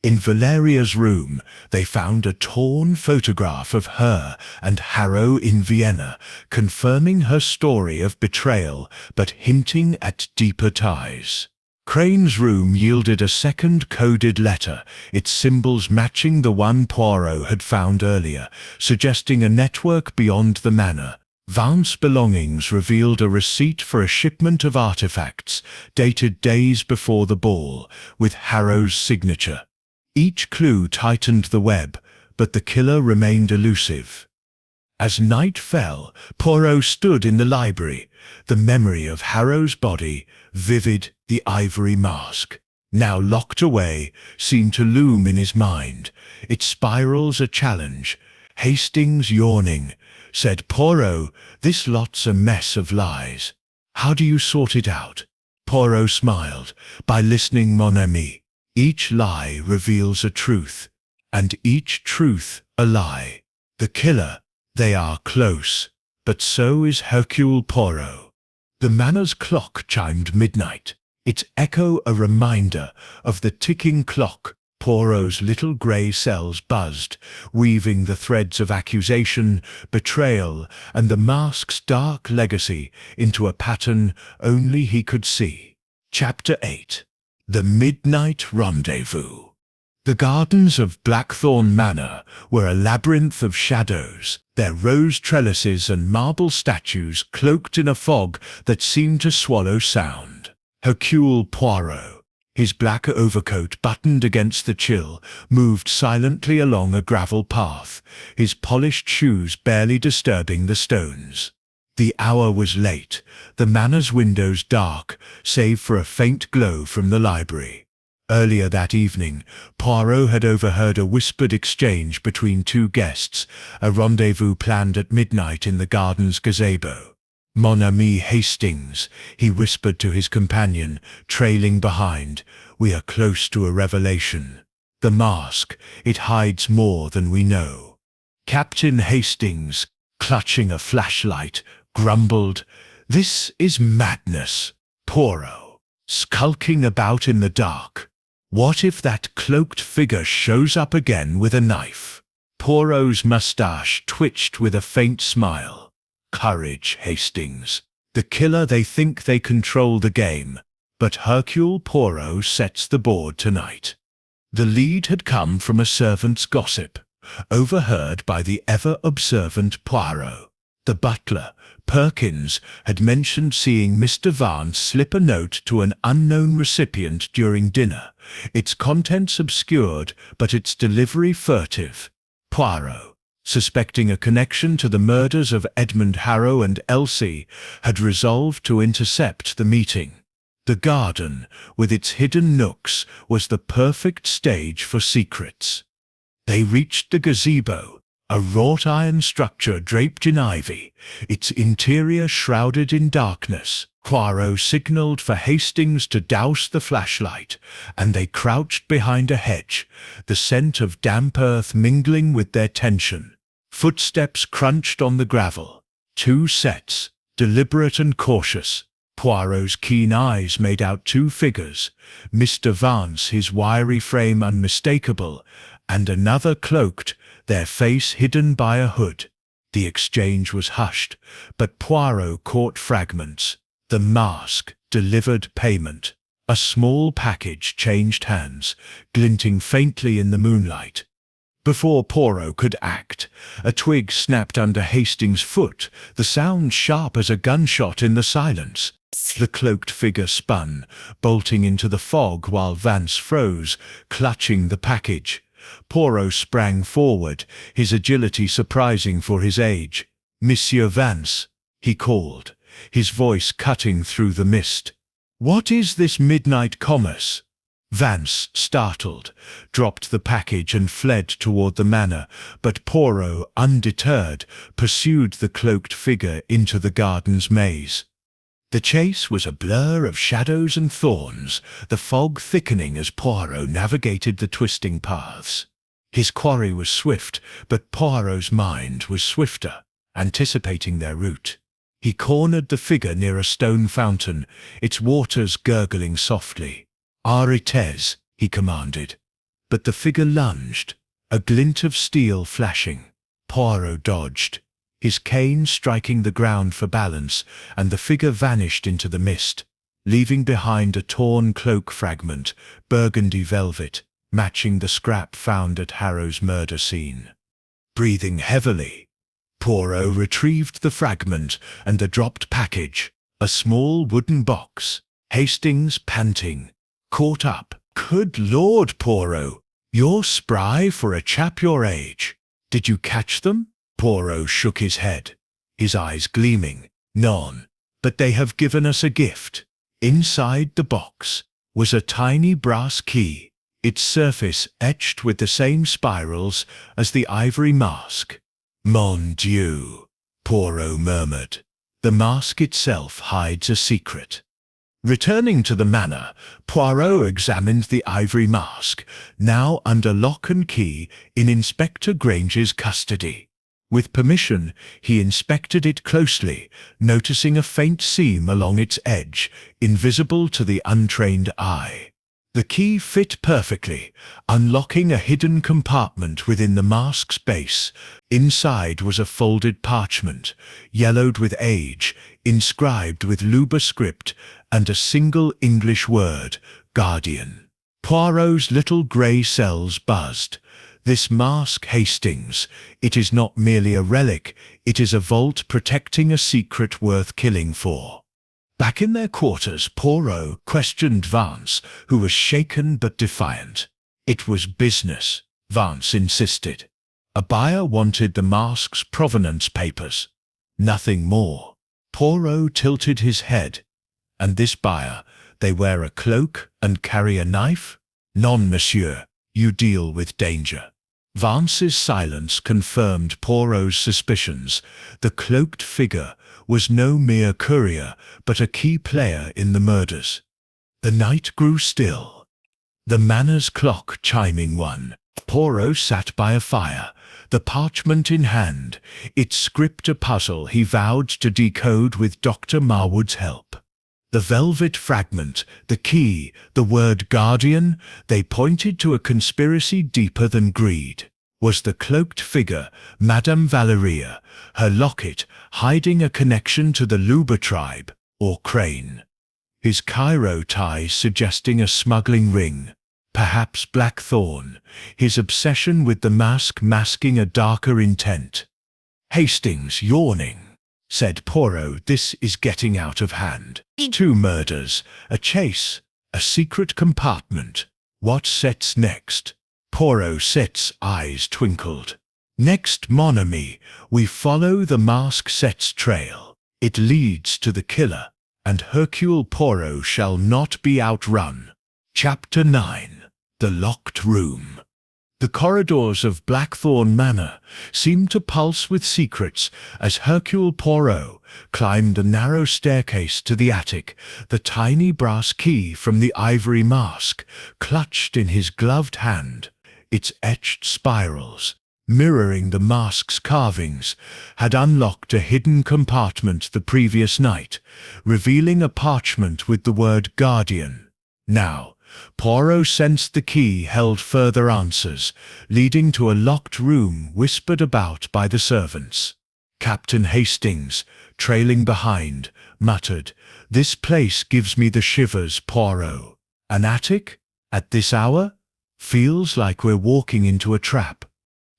In Valeria's room, they found a torn photograph of her and Harrow in Vienna, confirming her story of betrayal but hinting at deeper ties. Crane's room yielded a second coded letter, its symbols matching the one Poirot had found earlier, suggesting a network beyond the manor. Vance's belongings revealed a receipt for a shipment of artifacts, dated days before the ball, with Harrow's signature. Each clue tightened the web, but the killer remained elusive. As night fell, Poirot stood in the library, the memory of Harrow's body, vivid, the ivory mask, now locked away, seemed to loom in his mind, its spirals a challenge. Hastings, yawning, said, "Poirot, this lot's a mess of lies. How do you sort it out?" Poirot smiled, "By listening, mon ami. Each lie reveals a truth, and each truth a lie. The killer, they are close, but so is Hercule Poirot." The manor's clock chimed midnight, its echo a reminder of the ticking clock. Poirot's little grey cells buzzed, weaving the threads of accusation, betrayal, and the mask's dark legacy into a pattern only he could see. Chapter 8. The Midnight Rendezvous. The gardens of Blackthorne Manor were a labyrinth of shadows, their rose trellises and marble statues cloaked in a fog that seemed to swallow sound. Hercule Poirot, his black overcoat buttoned against the chill, moved silently along a gravel path, his polished shoes barely disturbing the stones. The hour was late, the manor's windows dark, save for a faint glow from the library. Earlier that evening, Poirot had overheard a whispered exchange between two guests, a rendezvous planned at midnight in the garden's gazebo. "Mon ami Hastings," he whispered to his companion, trailing behind, "we are close to a revelation. The mask, it hides more than we know." Captain Hastings, clutching a flashlight, grumbled. "This is madness, Poirot, skulking about in the dark. What if that cloaked figure shows up again with a knife?" Poirot's moustache twitched with a faint smile. "Courage, Hastings. The killer, they think they control the game, but Hercule Poirot sets the board tonight." The lead had come from a servant's gossip, overheard by the ever-observant Poirot. The butler, Perkins, had mentioned seeing Mr. Vance slip a note to an unknown recipient during dinner, its contents obscured but its delivery furtive. Poirot, suspecting a connection to the murders of Edmund Harrow and Elsie, had resolved to intercept the meeting. The garden, with its hidden nooks, was the perfect stage for secrets. They reached the gazebo, a wrought iron structure draped in ivy, its interior shrouded in darkness. Poirot signalled for Hastings to douse the flashlight, and they crouched behind a hedge, the scent of damp earth mingling with their tension. Footsteps crunched on the gravel. Two sets, deliberate and cautious. Poirot's keen eyes made out two figures, Mr. Vance, his wiry frame unmistakable, and another cloaked, their face hidden by a hood. The exchange was hushed, but Poirot caught fragments. The mask delivered payment. A small package changed hands, glinting faintly in the moonlight. Before Poirot could act, a twig snapped under Hastings' foot, the sound sharp as a gunshot in the silence. The cloaked figure spun, bolting into the fog while Vance froze, clutching the package. Poirot sprang forward, his agility surprising for his age. "Monsieur Vance," he called, his voice cutting through the mist. "What is this midnight commerce?" Vance, startled, dropped the package and fled toward the manor, but Poirot, undeterred, pursued the cloaked figure into the garden's maze. The chase was a blur of shadows and thorns, the fog thickening as Poirot navigated the twisting paths. His quarry was swift, but Poirot's mind was swifter, anticipating their route. He cornered the figure near a stone fountain, its waters gurgling softly. "Arites," he commanded. But the figure lunged, a glint of steel flashing. Poirot dodged, his cane striking the ground for balance, and the figure vanished into the mist, leaving behind a torn cloak fragment, burgundy velvet, matching the scrap found at Harrow's murder scene. Breathing heavily, Poirot retrieved the fragment and the dropped package, a small wooden box. Hastings, panting, caught up. "Good Lord, Poirot, you're spry for a chap your age. Did you catch them?" Poirot shook his head, his eyes gleaming. "None, but they have given us a gift." Inside the box was a tiny brass key, its surface etched with the same spirals as the ivory mask. "Mon Dieu," Poirot murmured. "The mask itself hides a secret." Returning to the manor, Poirot examined the ivory mask, now under lock and key in Inspector Granger's custody. With permission, he inspected it closely, noticing a faint seam along its edge, invisible to the untrained eye. The key fit perfectly, unlocking a hidden compartment within the mask's base. Inside was a folded parchment, yellowed with age, inscribed with Luba script, and a single English word, Guardian. Poirot's little grey cells buzzed. This mask, Hastings, it is not merely a relic, it is a vault protecting a secret worth killing for. Back in their quarters, Poirot questioned Vance, who was shaken but defiant. "It was business," Vance insisted. "A buyer wanted the mask's provenance papers. Nothing more." Poirot tilted his head. "And this buyer, they wear a cloak and carry a knife?" "Non, monsieur, you deal with danger." Vance's silence confirmed Poirot's suspicions. The cloaked figure was no mere courier, but a key player in the murders. The night grew still, the manor's clock chiming 1, Poirot sat by a fire, the parchment in hand, its script a puzzle he vowed to decode with Dr. Marwood's help. The velvet fragment, the key, the word guardian, they pointed to a conspiracy deeper than greed. Was the cloaked figure, Madame Valeria, her locket, hiding a connection to the Luba tribe, or Crane? His Cairo ties suggesting a smuggling ring. Perhaps Blackthorn, his obsession with the mask masking a darker intent. Hastings, yawning, said Poirot, "This is getting out of hand. 2 murders, a chase, a secret compartment. What sets next?" Poirot's eyes twinkled. "Next, mon ami, we follow the mask set's trail. It leads to the killer, and Hercule Poirot shall not be outrun." Chapter 9. The Locked Room. The corridors of Blackthorn Manor seemed to pulse with secrets as Hercule Poirot climbed a narrow staircase to the attic, the tiny brass key from the ivory mask clutched in his gloved hand. Its etched spirals, mirroring the mask's carvings, had unlocked a hidden compartment the previous night, revealing a parchment with the word guardian. Now, Poirot sensed the key held further answers, leading to a locked room whispered about by the servants. Captain Hastings, trailing behind, muttered, "This place gives me the shivers, Poirot. An attic? At this hour? Feels like we're walking into a trap."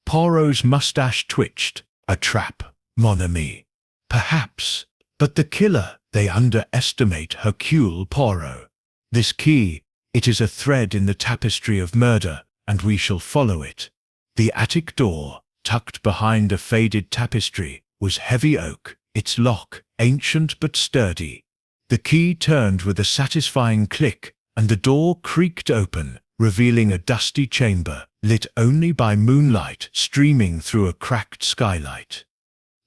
Poirot's mustache twitched. "A trap, mon ami." "Perhaps. But the killer, they underestimate Hercule Poirot. This key, it is a thread in the tapestry of murder, and we shall follow it." The attic door, tucked behind a faded tapestry, was heavy oak, its lock ancient but sturdy. The key turned with a satisfying click, and the door creaked open, revealing a dusty chamber, lit only by moonlight streaming through a cracked skylight.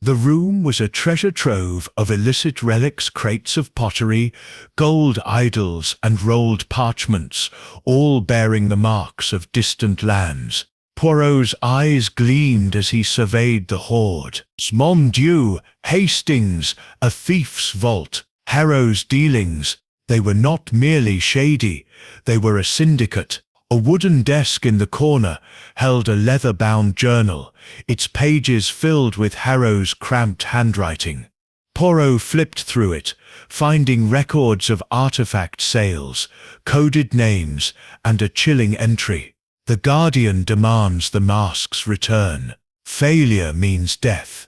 The room was a treasure trove of illicit relics, crates of pottery, gold idols, and rolled parchments, all bearing the marks of distant lands. Poirot's eyes gleamed as he surveyed the hoard. Mon Dieu, Hastings, a thief's vault, Harrow's dealings. They were not merely shady, they were a syndicate. A wooden desk in the corner held a leather-bound journal, its pages filled with Harrow's cramped handwriting. Poirot flipped through it, finding records of artifact sales, coded names, and a chilling entry. "The Guardian demands the mask's return. Failure means death."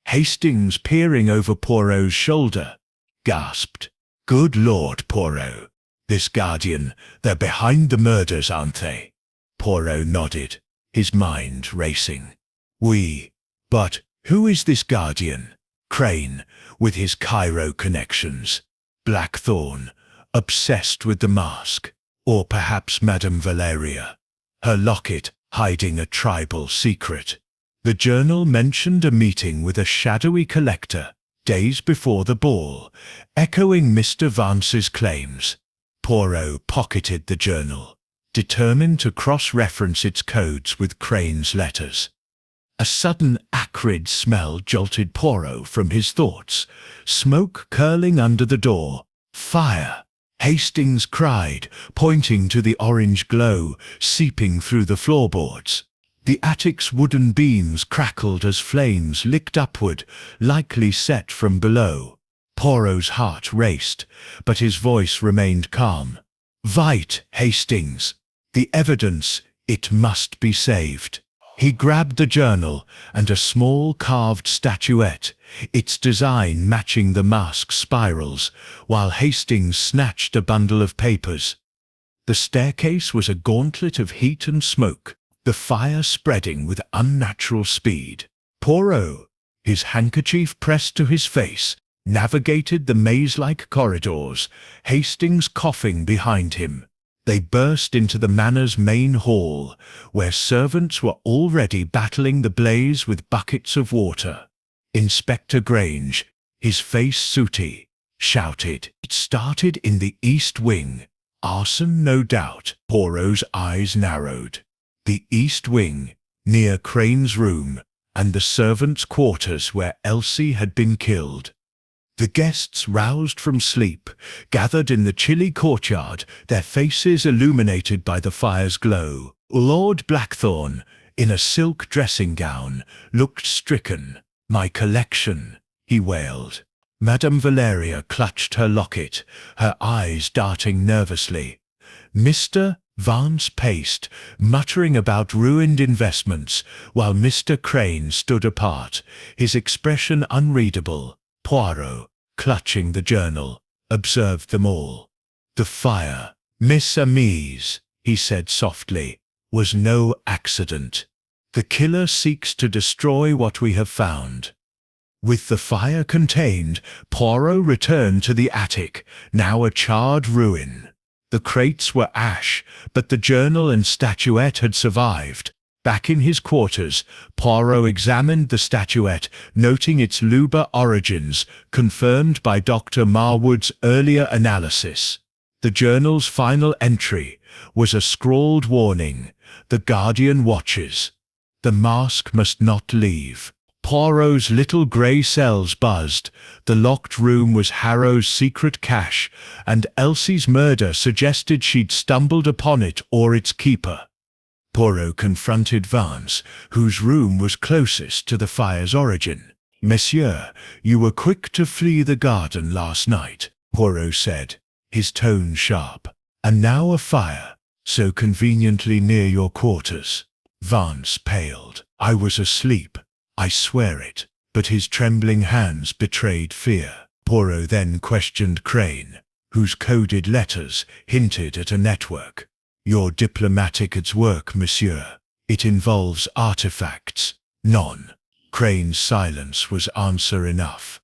Hastings, peering over Poirot's shoulder, gasped, "Good Lord, Poirot. This Guardian, they're behind the murders, aren't they?" Poirot nodded, his mind racing. But who is this Guardian? Crane, with his Cairo connections. Blackthorn, obsessed with the mask. Or perhaps Madame Valeria, her locket hiding a tribal secret. The journal mentioned a meeting with a shadowy collector days before the ball, echoing Mr. Vance's claims. Poirot pocketed the journal, determined to cross-reference its codes with Crane's letters. A sudden acrid smell jolted Poirot from his thoughts, smoke curling under the door. "Fire!" Hastings cried, pointing to the orange glow seeping through the floorboards. The attic's wooden beams crackled as flames licked upward, likely set from below. Poirot's heart raced, but his voice remained calm. "Vite, Hastings. The evidence, it must be saved." He grabbed the journal and a small carved statuette, its design matching the mask's spirals, while Hastings snatched a bundle of papers. The staircase was a gauntlet of heat and smoke, the fire spreading with unnatural speed. Poirot, his handkerchief pressed to his face, navigated the maze-like corridors, Hastings coughing behind him. They burst into the manor's main hall, where servants were already battling the blaze with buckets of water. Inspector Grange, his face sooty, shouted. "It started in the East Wing. Arson, no doubt." Poirot's eyes narrowed. the east wing, near Crane's room, and the servants' quarters where Elsie had been killed. The guests, roused from sleep, gathered in the chilly courtyard, their faces illuminated by the fire's glow. Lord Blackthorne, in a silk dressing-gown, looked stricken. "My collection," he wailed. Madame Valeria clutched her locket, her eyes darting nervously. Mr. Vance paced, muttering about ruined investments, while Mr. Crane stood apart, his expression unreadable. Poirot, clutching the journal, observed them all. "The fire, Miss Amise," he said softly, "was no accident. The killer seeks to destroy what we have found." With the fire contained, Poirot returned to the attic, now a charred ruin. The crates were ash, but the journal and statuette had survived. Back in his quarters, Poirot examined the statuette, noting its Luba origins, confirmed by Dr. Marwood's earlier analysis. The journal's final entry was a scrawled warning: "The Guardian watches. The mask must not leave." Poirot's little grey cells buzzed. The locked room was Harrow's secret cache, and Elsie's murder suggested she'd stumbled upon it or its keeper. Poirot confronted Vance, whose room was closest to the fire's origin. "Monsieur, you were quick to flee the garden last night," Poirot said, his tone sharp. "And now a fire, so conveniently near your quarters." Vance paled. "I was asleep, I swear it," but his trembling hands betrayed fear. Poirot then questioned Crane, whose coded letters hinted at a network. "Your diplomatic at work, monsieur. It involves artifacts." "None." Crane's silence was answer enough.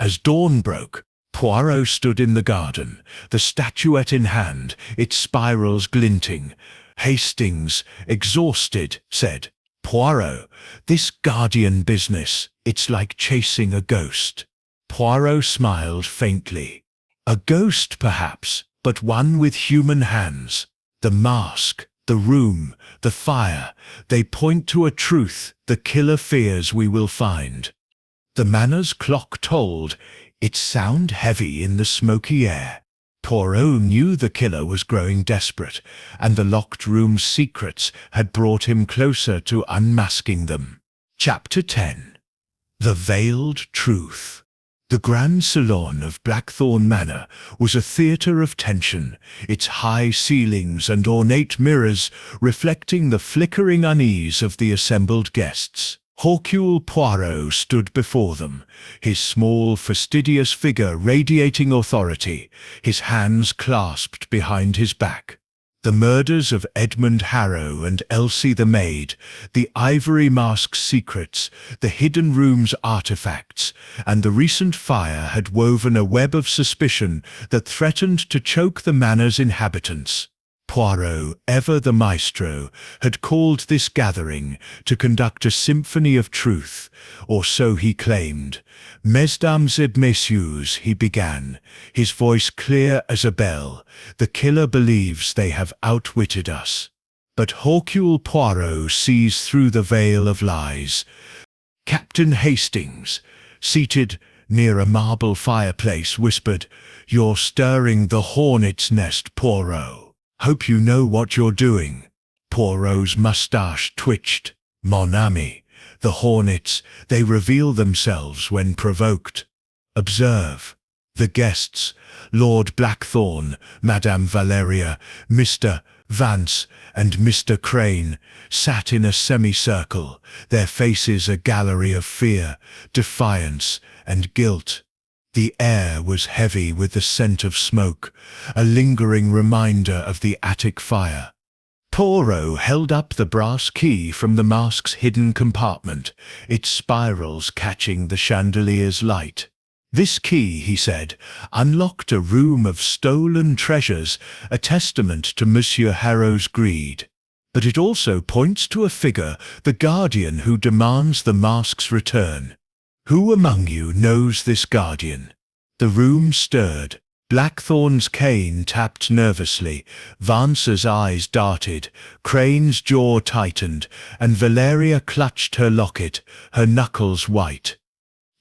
As dawn broke, Poirot stood in the garden, the statuette in hand, its spirals glinting. Hastings, exhausted, said, "Poirot, this Guardian business, it's like chasing a ghost." Poirot smiled faintly. "A ghost, perhaps, but one with human hands. The mask, the room, the fire, they point to a truth the killer fears we will find." The manor's clock tolled, its sound heavy in the smoky air. Poirot knew the killer was growing desperate, and the locked room's secrets had brought him closer to unmasking them. Chapter 10. The Veiled Truth. The Grand Salon of Blackthorne Manor was a theatre of tension, its high ceilings and ornate mirrors reflecting the flickering unease of the assembled guests. Hercule Poirot stood before them, his small, fastidious figure radiating authority, his hands clasped behind his back. The murders of Edmund Harrow and Elsie the maid, the Ivory mask's secrets, the hidden room's artifacts, and the recent fire had woven a web of suspicion that threatened to choke the manor's inhabitants. Poirot, ever the maestro, had called this gathering to conduct a symphony of truth, or so he claimed. "Mesdames et messieurs," he began, his voice clear as a bell, "the killer believes they have outwitted us." But Hercule Poirot sees through the veil of lies. Captain Hastings, seated near a marble fireplace, whispered, "You're stirring the hornet's nest, Poirot. Hope you know what you're doing." Poirot's moustache twitched. "Mon ami, the hornets, they reveal themselves when provoked. Observe." The guests, Lord Blackthorne, Madame Valeria, Mr. Vance, and Mr. Crane, sat in a semicircle, their faces a gallery of fear, defiance, and guilt. The air was heavy with the scent of smoke, a lingering reminder of the attic fire. Poirot held up the brass key from the mask's hidden compartment, its spirals catching the chandelier's light. "This key," he said, "unlocked a room of stolen treasures, a testament to Monsieur Harrow's greed. But it also points to a figure, the Guardian, who demands the mask's return. Who among you knows this Guardian?" The room stirred. Blackthorn's cane tapped nervously, Vance's eyes darted, Crane's jaw tightened, and Valeria clutched her locket, her knuckles white.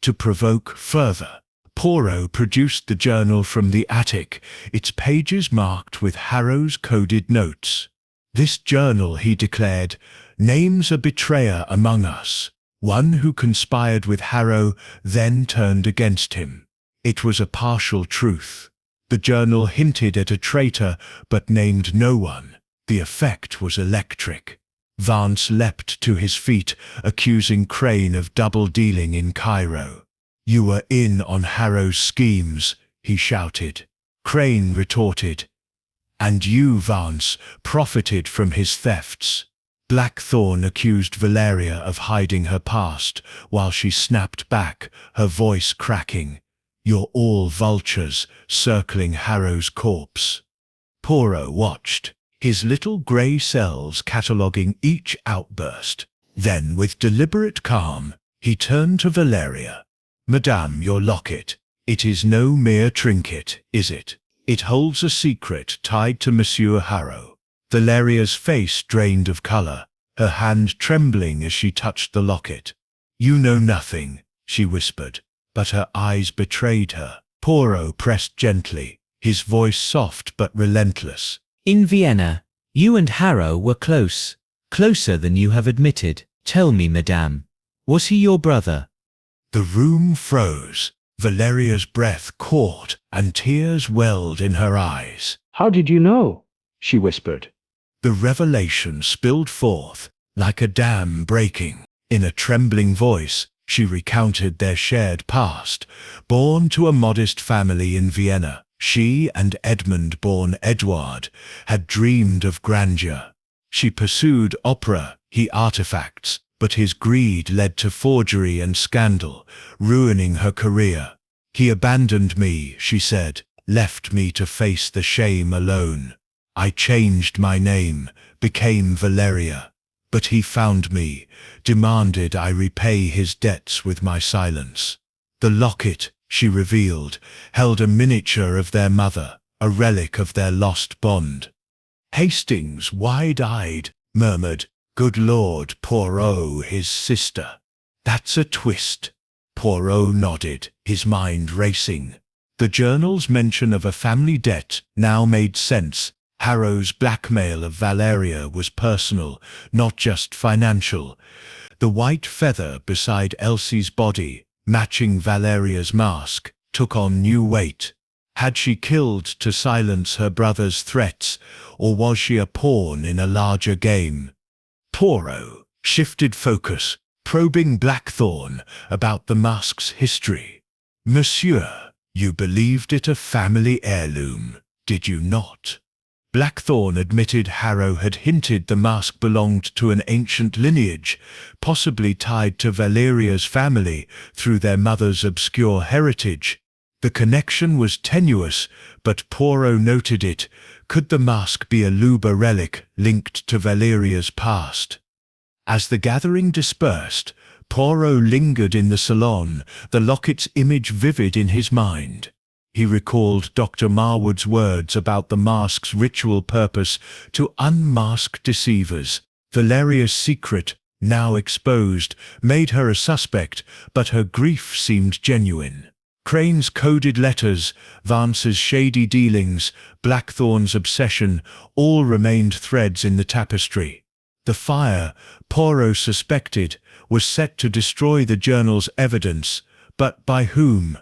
To provoke further, Poirot produced the journal from the attic, its pages marked with Harrow's coded notes. "This journal," he declared, "names a betrayer among us, one who conspired with Harrow, then turned against him." It was a partial truth. The journal hinted at a traitor, but named no one. The effect was electric. Vance leapt to his feet, accusing Crane of double-dealing in Cairo. "You were in on Harrow's schemes," he shouted. Crane retorted, "And you, Vance, profited from his thefts." Blackthorn accused Valeria of hiding her past, while she snapped back, her voice cracking, "You're all vultures, circling Harrow's corpse." Poirot watched, his little grey cells cataloguing each outburst. Then, with deliberate calm, he turned to Valeria. "Madame, your locket. It is no mere trinket, is it? It holds a secret tied to Monsieur Harrow." Valeria's face drained of colour, her hand trembling as she touched the locket. "You know nothing," she whispered, but her eyes betrayed her. Poirot pressed gently, his voice soft but relentless. "In Vienna, you and Harrow were close, closer than you have admitted. Tell me, madame, was he your brother?" The room froze. Valeria's breath caught, and tears welled in her eyes. "How did you know?" she whispered. The revelation spilled forth, like a dam breaking. In a trembling voice, she recounted their shared past. Born to a modest family in Vienna, she and Edmund, born Edouard, had dreamed of grandeur. She pursued opera, he artifacts, but his greed led to forgery and scandal, ruining her career. "He abandoned me," she said, "left me to face the shame alone. I changed my name, became Valeria. But he found me, demanded I repay his debts with my silence." The locket, she revealed, held a miniature of their mother, a relic of their lost bond. Hastings, wide-eyed, murmured, "Good Lord, Poirot, his sister. That's a twist." Poirot nodded, his mind racing. The journal's mention of a family debt now made sense. Harrow's blackmail of Valeria was personal, not just financial. The white feather beside Elsie's body, matching Valeria's mask, took on new weight. Had she killed to silence her brother's threats, or was she a pawn in a larger game? Poirot shifted focus, probing Blackthorn about the mask's history. "Monsieur, you believed it a family heirloom, did you not?" Blackthorn admitted Harrow had hinted the mask belonged to an ancient lineage, possibly tied to Valeria's family through their mother's obscure heritage. The connection was tenuous, but Poirot noted it. Could the mask be a Luba relic linked to Valeria's past? As the gathering dispersed, Poirot lingered in the salon, the locket's image vivid in his mind. He recalled Dr. Marwood's words about the mask's ritual purpose to unmask deceivers. Valeria's secret, now exposed, made her a suspect, but her grief seemed genuine. Crane's coded letters, Vance's shady dealings, Blackthorn's obsession, all remained threads in the tapestry. The fire, Poirot suspected, was set to destroy the journal's evidence, but by whom?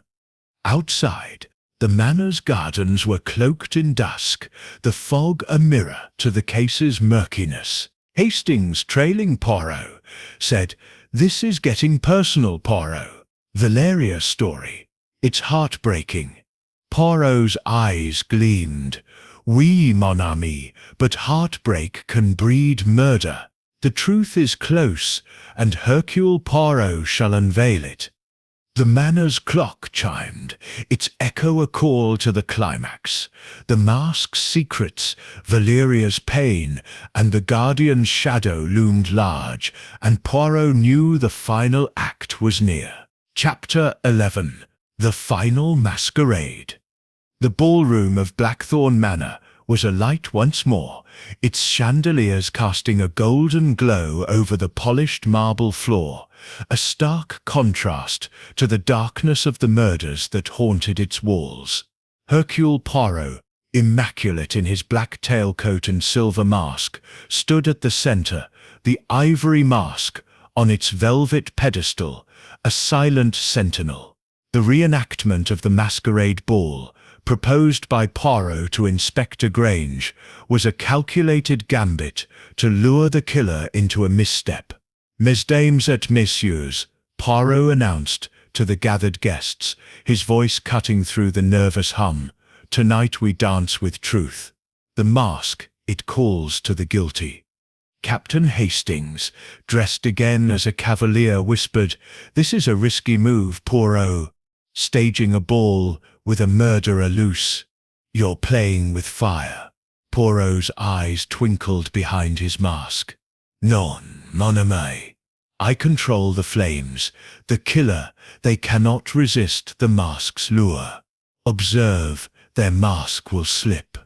Outside, the manor's gardens were cloaked in dusk, the fog a mirror to the case's murkiness. Hastings, trailing Poirot, said, "This is getting personal, Poirot. Valeria's story. It's heartbreaking." Poirot's eyes gleamed. "Oui, mon ami, but heartbreak can breed murder. The truth is close, and Hercule Poirot shall unveil it." The manor's clock chimed, its echo a call to the climax. The mask's secrets, Valeria's pain, and the guardian's shadow loomed large, and Poirot knew the final act was near. Chapter 11. The Final Masquerade. The ballroom of Blackthorn Manor was alight once more, its chandeliers casting a golden glow over the polished marble floor, a stark contrast to the darkness of the murders that haunted its walls. Hercule Poirot, immaculate in his black tailcoat and silver mask, stood at the center, the ivory mask on its velvet pedestal, a silent sentinel. The reenactment of the masquerade ball, proposed by Poirot to Inspector Grange, was a calculated gambit to lure the killer into a misstep. "Mesdames et messieurs," Poirot announced to the gathered guests, his voice cutting through the nervous hum, "tonight we dance with truth. The mask, it calls to the guilty." Captain Hastings, dressed again as a cavalier, whispered, "This is a risky move, Poirot. Staging a ball with a murderer loose. You're playing with fire." Poirot's eyes twinkled behind his mask. "Non, mon ami. I control the flames. The killer, they cannot resist the mask's lure. Observe, their mask will slip."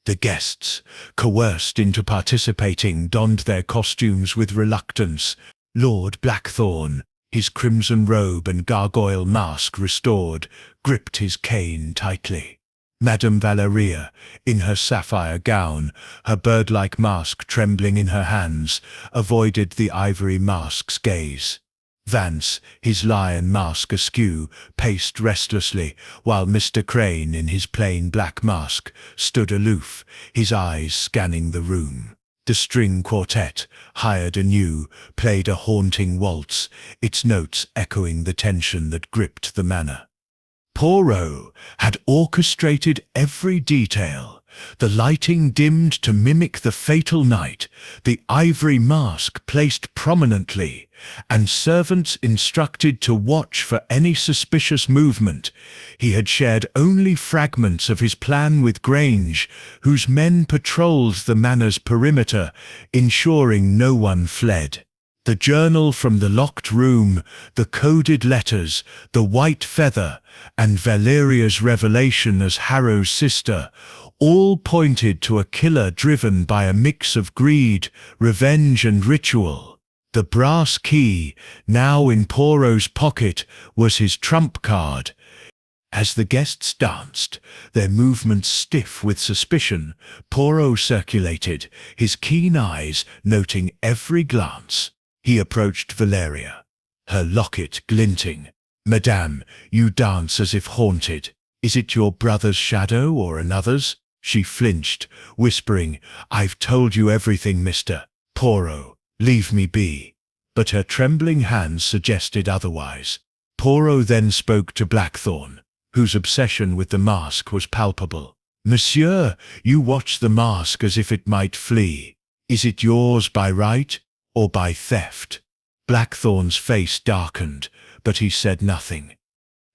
The guests, coerced into participating, donned their costumes with reluctance. Lord Blackthorn, his crimson robe and gargoyle mask restored, gripped his cane tightly. Madame Valeria, in her sapphire gown, her bird-like mask trembling in her hands, avoided the ivory mask's gaze. Vance, his lion mask askew, paced restlessly, while Mr. Crane, in his plain black mask, stood aloof, his eyes scanning the room. The string quartet, hired anew, played a haunting waltz, its notes echoing the tension that gripped the manor. Poirot had orchestrated every detail. The lighting dimmed to mimic the fatal night, the ivory mask placed prominently, and servants instructed to watch for any suspicious movement. He had shared only fragments of his plan with Grange, whose men patrolled the manor's perimeter, ensuring no one fled. The journal from the locked room, the coded letters, the white feather, and Valeria's revelation as Harrow's sister, all pointed to a killer driven by a mix of greed, revenge, and ritual. The brass key, now in Poirot's pocket, was his trump card. As the guests danced, their movements stiff with suspicion, Poirot circulated, his keen eyes noting every glance. He approached Valeria, her locket glinting. "Madame, you dance as if haunted. Is it your brother's shadow or another's?" She flinched, whispering, "I've told you everything, Mr. Poirot. Leave me be." But her trembling hands suggested otherwise. Poirot then spoke to Blackthorn, whose obsession with the mask was palpable. "Monsieur, you watch the mask as if it might flee. Is it yours by right, or by theft?" Blackthorn's face darkened, but he said nothing.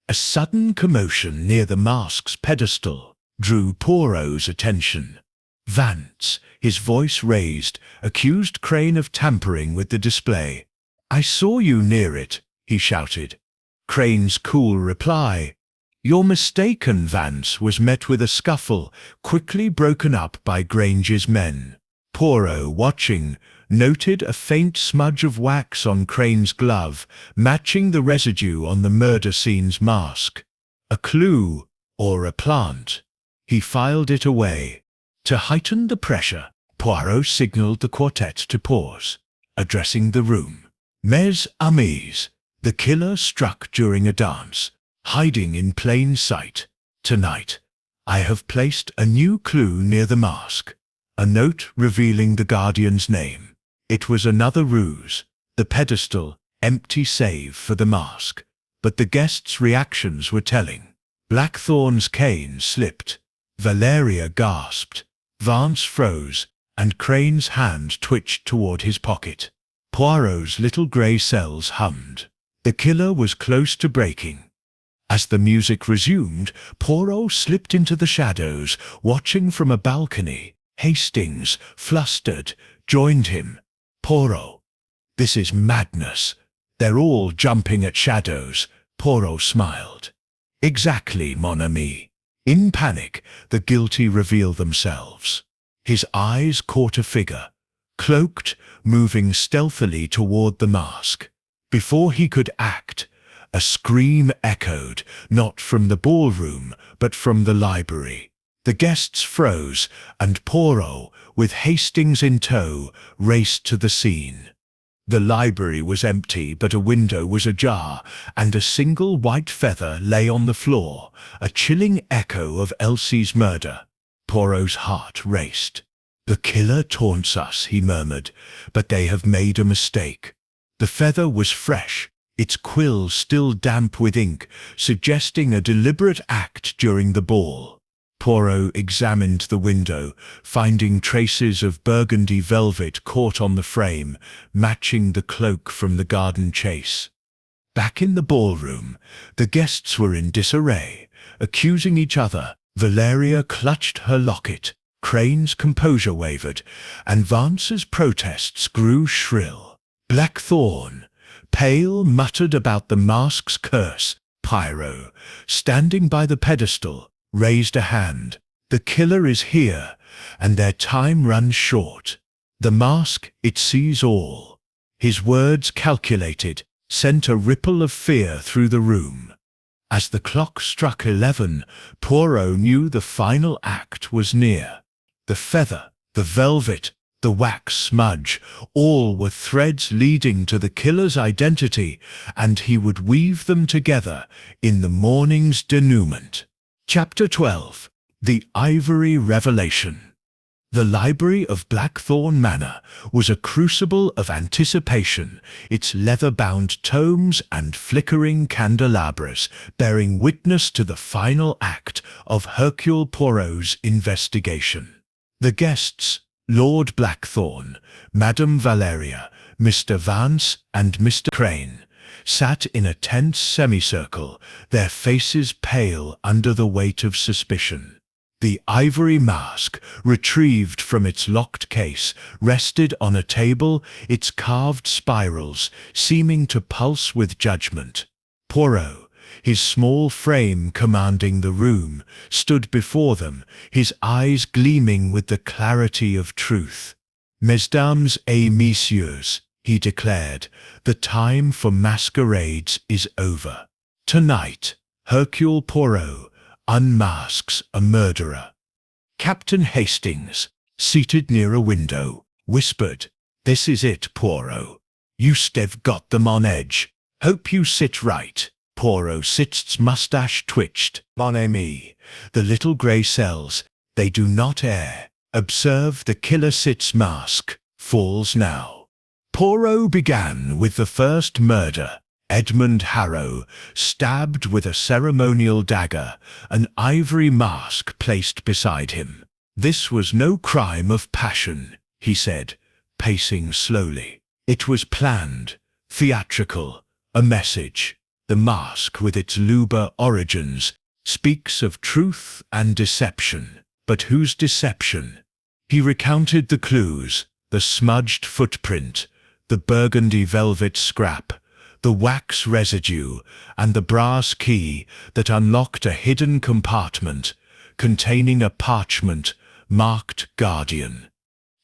A sudden commotion near the mask's pedestal drew Poirot's attention. Vance, his voice raised, accused Crane of tampering with the display. "I saw you near it," he shouted. Crane's cool reply, "You're mistaken, Vance," was met with a scuffle, quickly broken up by Grange's men. Poirot, watching, noted a faint smudge of wax on Crane's glove, matching the residue on the murder scene's mask. A clue, or a plant. He filed it away. To heighten the pressure, Poirot signaled the quartet to pause, addressing the room. "Mes amis," the killer struck during a dance, hiding in plain sight. "Tonight, I have placed a new clue near the mask, a note revealing the guardian's name. It was another ruse, the pedestal, empty save for the mask, but the guests' reactions were telling. Blackthorn's cane slipped. Valeria gasped. Vance froze, and Crane's hand twitched toward his pocket. Poirot's little grey cells hummed. The killer was close to breaking. As the music resumed, Poirot slipped into the shadows, watching from a balcony. Hastings, flustered, joined him. "Poirot, this is madness. They're all jumping at shadows." Poirot smiled. "Exactly, mon ami. In panic, the guilty reveal themselves. His eyes caught a figure, cloaked, moving stealthily toward the mask. Before he could act, a scream echoed, not from the ballroom, but from the library. The guests froze, and Poirot, with Hastings in tow, raced to the scene. The library was empty, but a window was ajar, and a single white feather lay on the floor, a chilling echo of Elsie's murder. Poirot's heart raced. "The killer taunts us," he murmured, "but they have made a mistake." The feather was fresh, its quill still damp with ink, suggesting a deliberate act during the ball. Poirot examined the window, finding traces of burgundy velvet caught on the frame, matching the cloak from the garden chase. Back in the ballroom, the guests were in disarray, accusing each other. Valeria clutched her locket, Crane's composure wavered, and Vance's protests grew shrill. Blackthorn, pale, muttered about the mask's curse. Poirot, standing by the pedestal, raised a hand. "The killer is here, and their time runs short. The mask, it sees all." His words, calculated, sent a ripple of fear through the room. As the clock struck 11, Poirot knew the final act was near. The feather, the velvet, the wax smudge, all were threads leading to the killer's identity, and he would weave them together in the morning's denouement. Chapter 12. The Ivory Revelation. The library of Blackthorn Manor was a crucible of anticipation, its leather-bound tomes and flickering candelabras bearing witness to the final act of Hercule Poirot's investigation. The guests, Lord Blackthorn, Madame Valeria, Mr. Vance, and Mr. Crane, sat in a tense semicircle, their faces pale under the weight of suspicion. The ivory mask, retrieved from its locked case, rested on a table, its carved spirals seeming to pulse with judgment. Poirot, his small frame commanding the room, stood before them, his eyes gleaming with the clarity of truth. "Mesdames et messieurs," he declared, "the time for masquerades is over. Tonight, Hercule Poirot unmasks a murderer." Captain Hastings, seated near a window, whispered, "This is it, Poirot. You've got them on edge. Hope you sit right." Poirot's mustache twitched. "Mon ami, the little grey cells, they do not err. Observe the killer sits mask, falls now." Poirot began with the first murder. Edmund Harrow, stabbed with a ceremonial dagger, an ivory mask placed beside him. "This was no crime of passion," he said, pacing slowly. "It was planned, theatrical, a message. The mask, with its Luba origins, speaks of truth and deception. But whose deception?" He recounted the clues, the smudged footprint, the burgundy velvet scrap, the wax residue, and the brass key that unlocked a hidden compartment containing a parchment marked Guardian.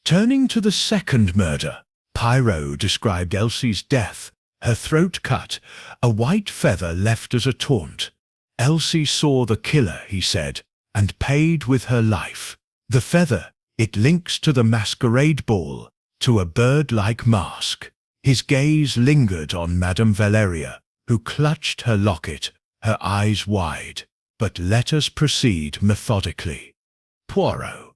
Turning to the second murder, Poirot described Elsie's death, her throat cut, a white feather left as a taunt. "Elsie saw the killer," he said, "and paid with her life. The feather, it links to the masquerade ball, to a bird-like mask." His gaze lingered on Madame Valeria, who clutched her locket, her eyes wide. "But let us proceed methodically." Poirot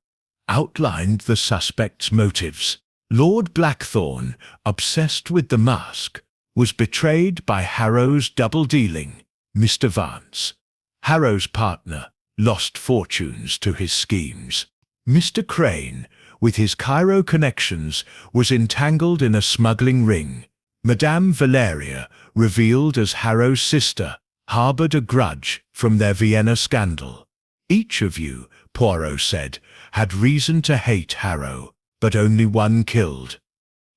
outlined the suspect's motives. Lord Blackthorn, obsessed with the mask, was betrayed by Harrow's double-dealing. Mr. Vance, Harrow's partner, lost fortunes to his schemes. Mr. Crane, with his Cairo connections, was entangled in a smuggling ring. Madame Valeria, revealed as Harrow's sister, harbored a grudge from their Vienna scandal. "Each of you," Poirot said, "had reason to hate Harrow, but only one killed."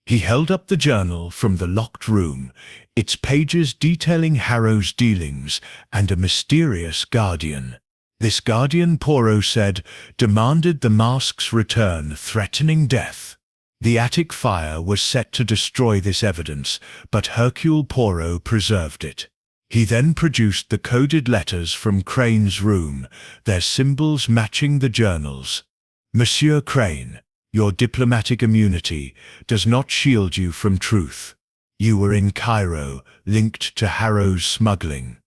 He held up the journal from the locked room, its pages detailing Harrow's dealings and a mysterious guardian. This guardian, Poirot said, demanded the mask's return, threatening death. The attic fire was set to destroy this evidence, but Hercule Poirot preserved it. He then produced the coded letters from Crane's room, their symbols matching the journals. Monsieur Crane, your diplomatic immunity does not shield you from truth. You were in Cairo, linked to Harrow's smuggling.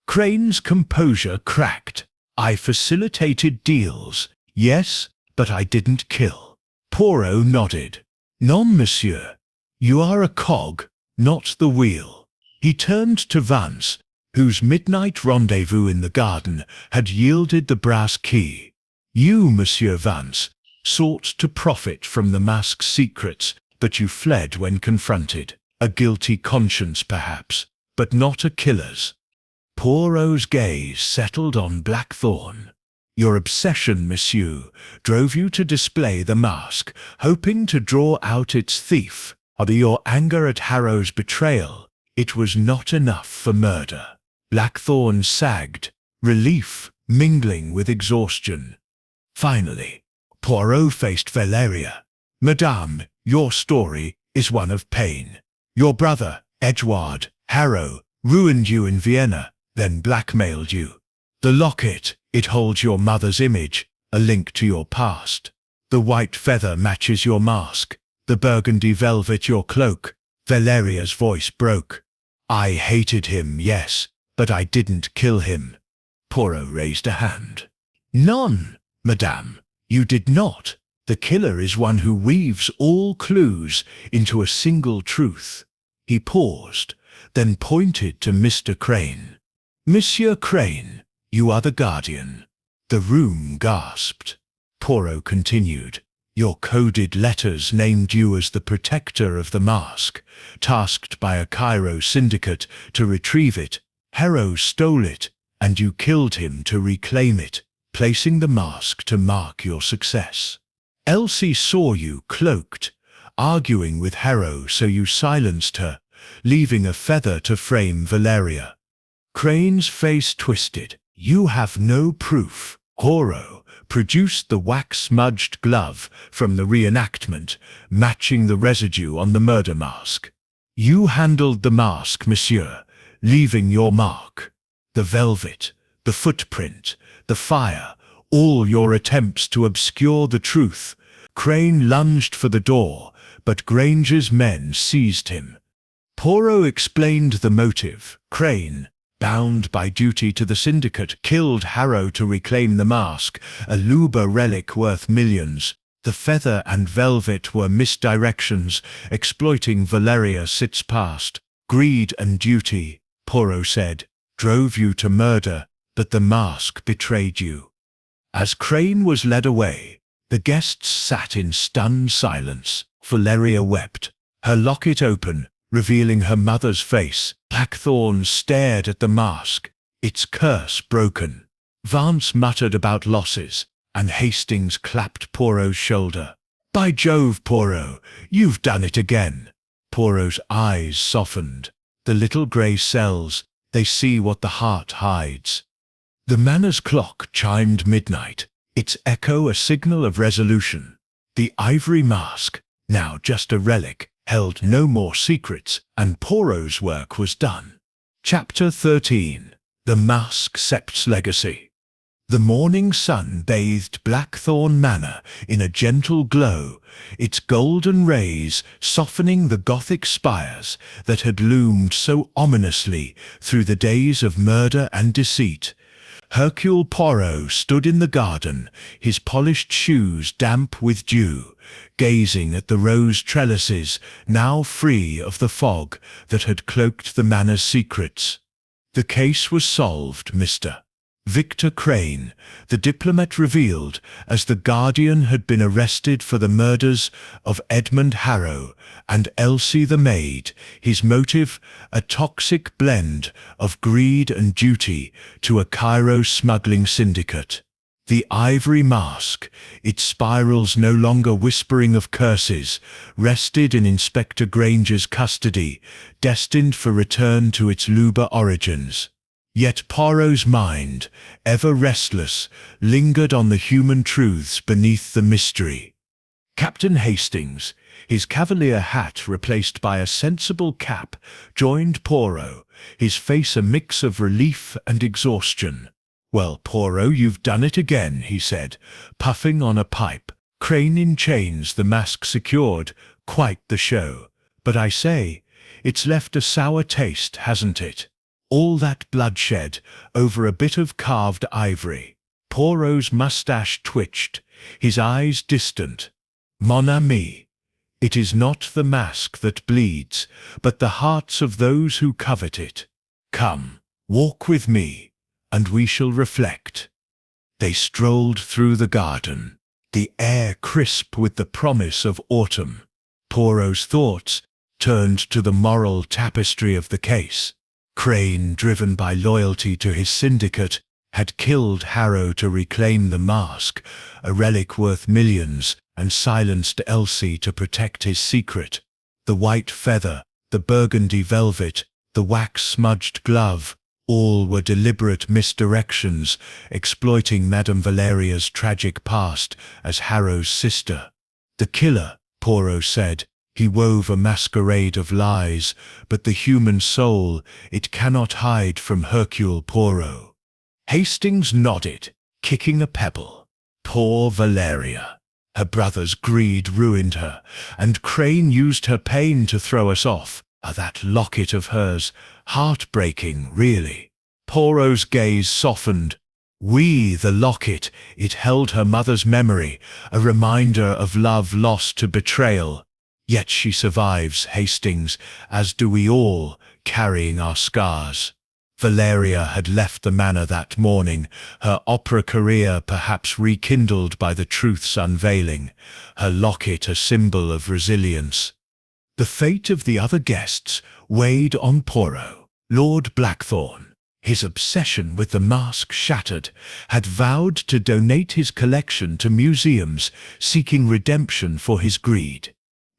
Crane's composure cracked. I facilitated deals, yes, but I didn't kill. Poirot nodded. Non, monsieur. You are a cog, not the wheel. He turned to Vance, whose midnight rendezvous in the garden had yielded the brass key. You, Monsieur Vance, sought to profit from the mask's secrets, but you fled when confronted. A guilty conscience, perhaps, but not a killer's. Poirot's gaze settled on Blackthorn. Your obsession, monsieur, drove you to display the mask, hoping to draw out its thief. Or your anger at Harrow's betrayal, it was not enough for murder. Blackthorn sagged, relief mingling with exhaustion. Finally, Poirot faced Valeria. Madame, your story is one of pain. Your brother, Edward Harrow, ruined you in Vienna, then blackmailed you. The locket, it holds your mother's image, a link to your past. The white feather matches your mask, the burgundy velvet your cloak. Valeria's voice broke. I hated him, yes, but I didn't kill him. Poirot raised a hand. None, madame, you did not. The killer is one who weaves all clues into a single truth. He paused, then pointed to Mr. Crane. Monsieur Crane, you are the guardian. The room gasped. Poirot continued. Your coded letters named you as the protector of the mask, tasked by a Cairo syndicate to retrieve it. Harrow stole it, and you killed him to reclaim it, placing the mask to mark your success. Elsie saw you cloaked, arguing with Harrow, so you silenced her, leaving a feather to frame Valeria. Crane's face twisted. You have no proof. Poirot produced the wax-smudged glove from the reenactment, matching the residue on the murder mask. You handled the mask, monsieur, leaving your mark. The velvet, the footprint, the fire, all your attempts to obscure the truth. Crane lunged for the door, but Granger's men seized him. Poirot explained the motive. Crane, bound by duty to the syndicate, killed Harrow to reclaim the mask, a Luba relic worth millions. The feather and velvet were misdirections, exploiting Valeria sits past. Greed and duty, Poirot said, drove you to murder, but the mask betrayed you. As Crane was led away, the guests sat in stunned silence. Valeria wept, her locket open, revealing her mother's face. Blackthorn stared at the mask, its curse broken. Vance muttered about losses, and Hastings clapped Poirot's shoulder. By Jove, Poirot, you've done it again. Poirot's eyes softened. The little grey cells, they see what the heart hides. The manor's clock chimed midnight, its echo a signal of resolution. The ivory mask, now just a relic, held no more secrets, and Poirot's work was done. Chapter 13. The Mask Sept's Legacy. The morning sun bathed Blackthorn Manor in a gentle glow, its golden rays softening the Gothic spires that had loomed so ominously through the days of murder and deceit. Hercule Poirot stood in the garden, his polished shoes damp with dew, gazing at the rose trellises now free of the fog that had cloaked the manor's secrets. The case was solved, Mr. Victor Crane, the diplomat revealed, as the Guardian had been arrested for the murders of Edmund Harrow and Elsie the maid, his motive a toxic blend of greed and duty to a Cairo smuggling syndicate. The ivory mask, its spirals no longer whispering of curses, rested in Inspector Granger's custody, destined for return to its Luba origins. Yet Poirot's mind, ever restless, lingered on the human truths beneath the mystery. Captain Hastings, his cavalier hat replaced by a sensible cap, joined Poirot, his face a mix of relief and exhaustion. "Well, Poirot, you've done it again," he said, puffing on a pipe. "Crane in chains, the mask secured, quite the show. But I say, it's left a sour taste, hasn't it? All that bloodshed over a bit of carved ivory." Poirot's moustache twitched, his eyes distant. "Mon ami, it is not the mask that bleeds, but the hearts of those who covet it. Come, walk with me, and we shall reflect." They strolled through the garden, the air crisp with the promise of autumn. Poirot's thoughts turned to the moral tapestry of the case. Crane, driven by loyalty to his syndicate, had killed Harrow to reclaim the mask, a relic worth millions, and silenced Elsie to protect his secret. The white feather, the burgundy velvet, the wax-smudged glove, all were deliberate misdirections, exploiting Madame Valeria's tragic past as Harrow's sister. The killer, Poirot said, he wove a masquerade of lies, but the human soul, it cannot hide from Hercule Poirot. Hastings nodded, kicking a pebble. Poor Valeria. Her brother's greed ruined her, and Crane used her pain to throw us off. That locket of hers, heartbreaking, really. Poirot's gaze softened. Oui, the locket, it held her mother's memory, a reminder of love lost to betrayal. Yet she survives, Hastings, as do we all, carrying our scars. Valeria had left the manor that morning, her opera career perhaps rekindled by the truth's unveiling, her locket a symbol of resilience. The fate of the other guests weighed on Poirot. Lord Blackthorne, his obsession with the mask shattered, had vowed to donate his collection to museums, seeking redemption for his greed.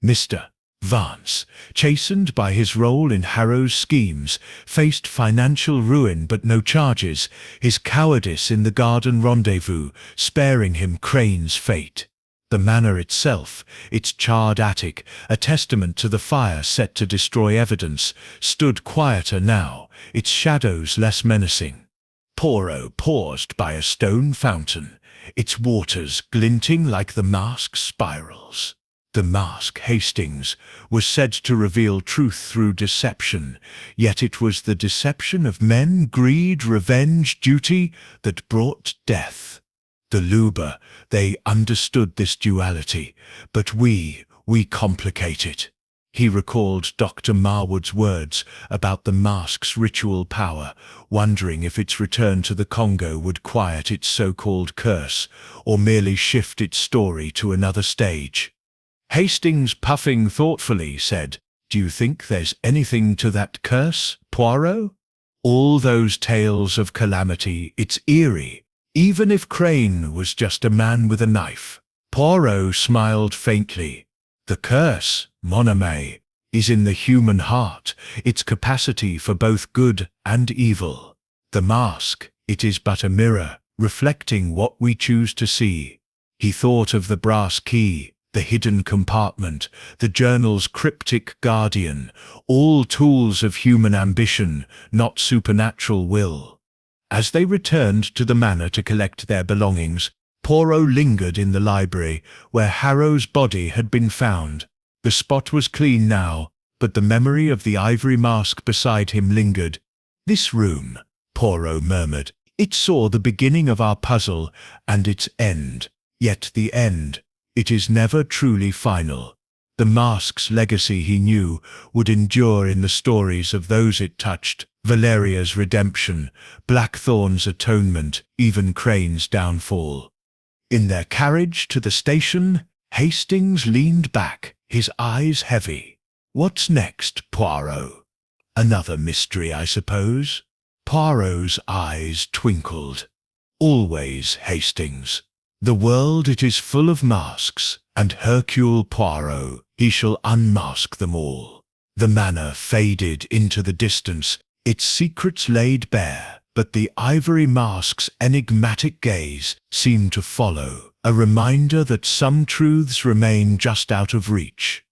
Mr. Vance, chastened by his role in Harrow's schemes, faced financial ruin but no charges, his cowardice in the garden rendezvous sparing him Crane's fate. The manor itself, its charred attic, a testament to the fire set to destroy evidence, stood quieter now, its shadows less menacing. Poirot paused by a stone fountain, its waters glinting like the mask's spirals. The mask, Hastings, was said to reveal truth through deception, yet it was the deception of men, greed, revenge, duty, that brought death. The Luber, they understood this duality, but we complicate it. He recalled Dr. Marwood's words about the mask's ritual power, wondering if its return to the Congo would quiet its so-called curse, or merely shift its story to another stage. Hastings, puffing thoughtfully, said, "Do you think there's anything to that curse, Poirot? All those tales of calamity, it's eerie, even if Crane was just a man with a knife." Poirot smiled faintly. "The curse, mon ami, is in the human heart, its capacity for both good and evil. The mask, it is but a mirror, reflecting what we choose to see." He thought of the brass key, the hidden compartment, the journal's cryptic guardian, all tools of human ambition, not supernatural will. As they returned to the manor to collect their belongings, Poirot lingered in the library, where Harrow's body had been found. The spot was clean now, but the memory of the ivory mask beside him lingered. "This room," Poirot murmured, "it saw the beginning of our puzzle and its end. Yet the end, it is never truly final." The mask's legacy, he knew, would endure in the stories of those it touched, Valeria's redemption, Blackthorne's atonement, even Crane's downfall. In their carriage to the station, Hastings leaned back, his eyes heavy. "What's next, Poirot? Another mystery, I suppose?" Poirot's eyes twinkled. "Always, Hastings. The world, it is full of masks, and Hercule Poirot, he shall unmask them all." The manor faded into the distance, its secrets laid bare, but the ivory mask's enigmatic gaze seemed to follow, a reminder that some truths remain just out of reach.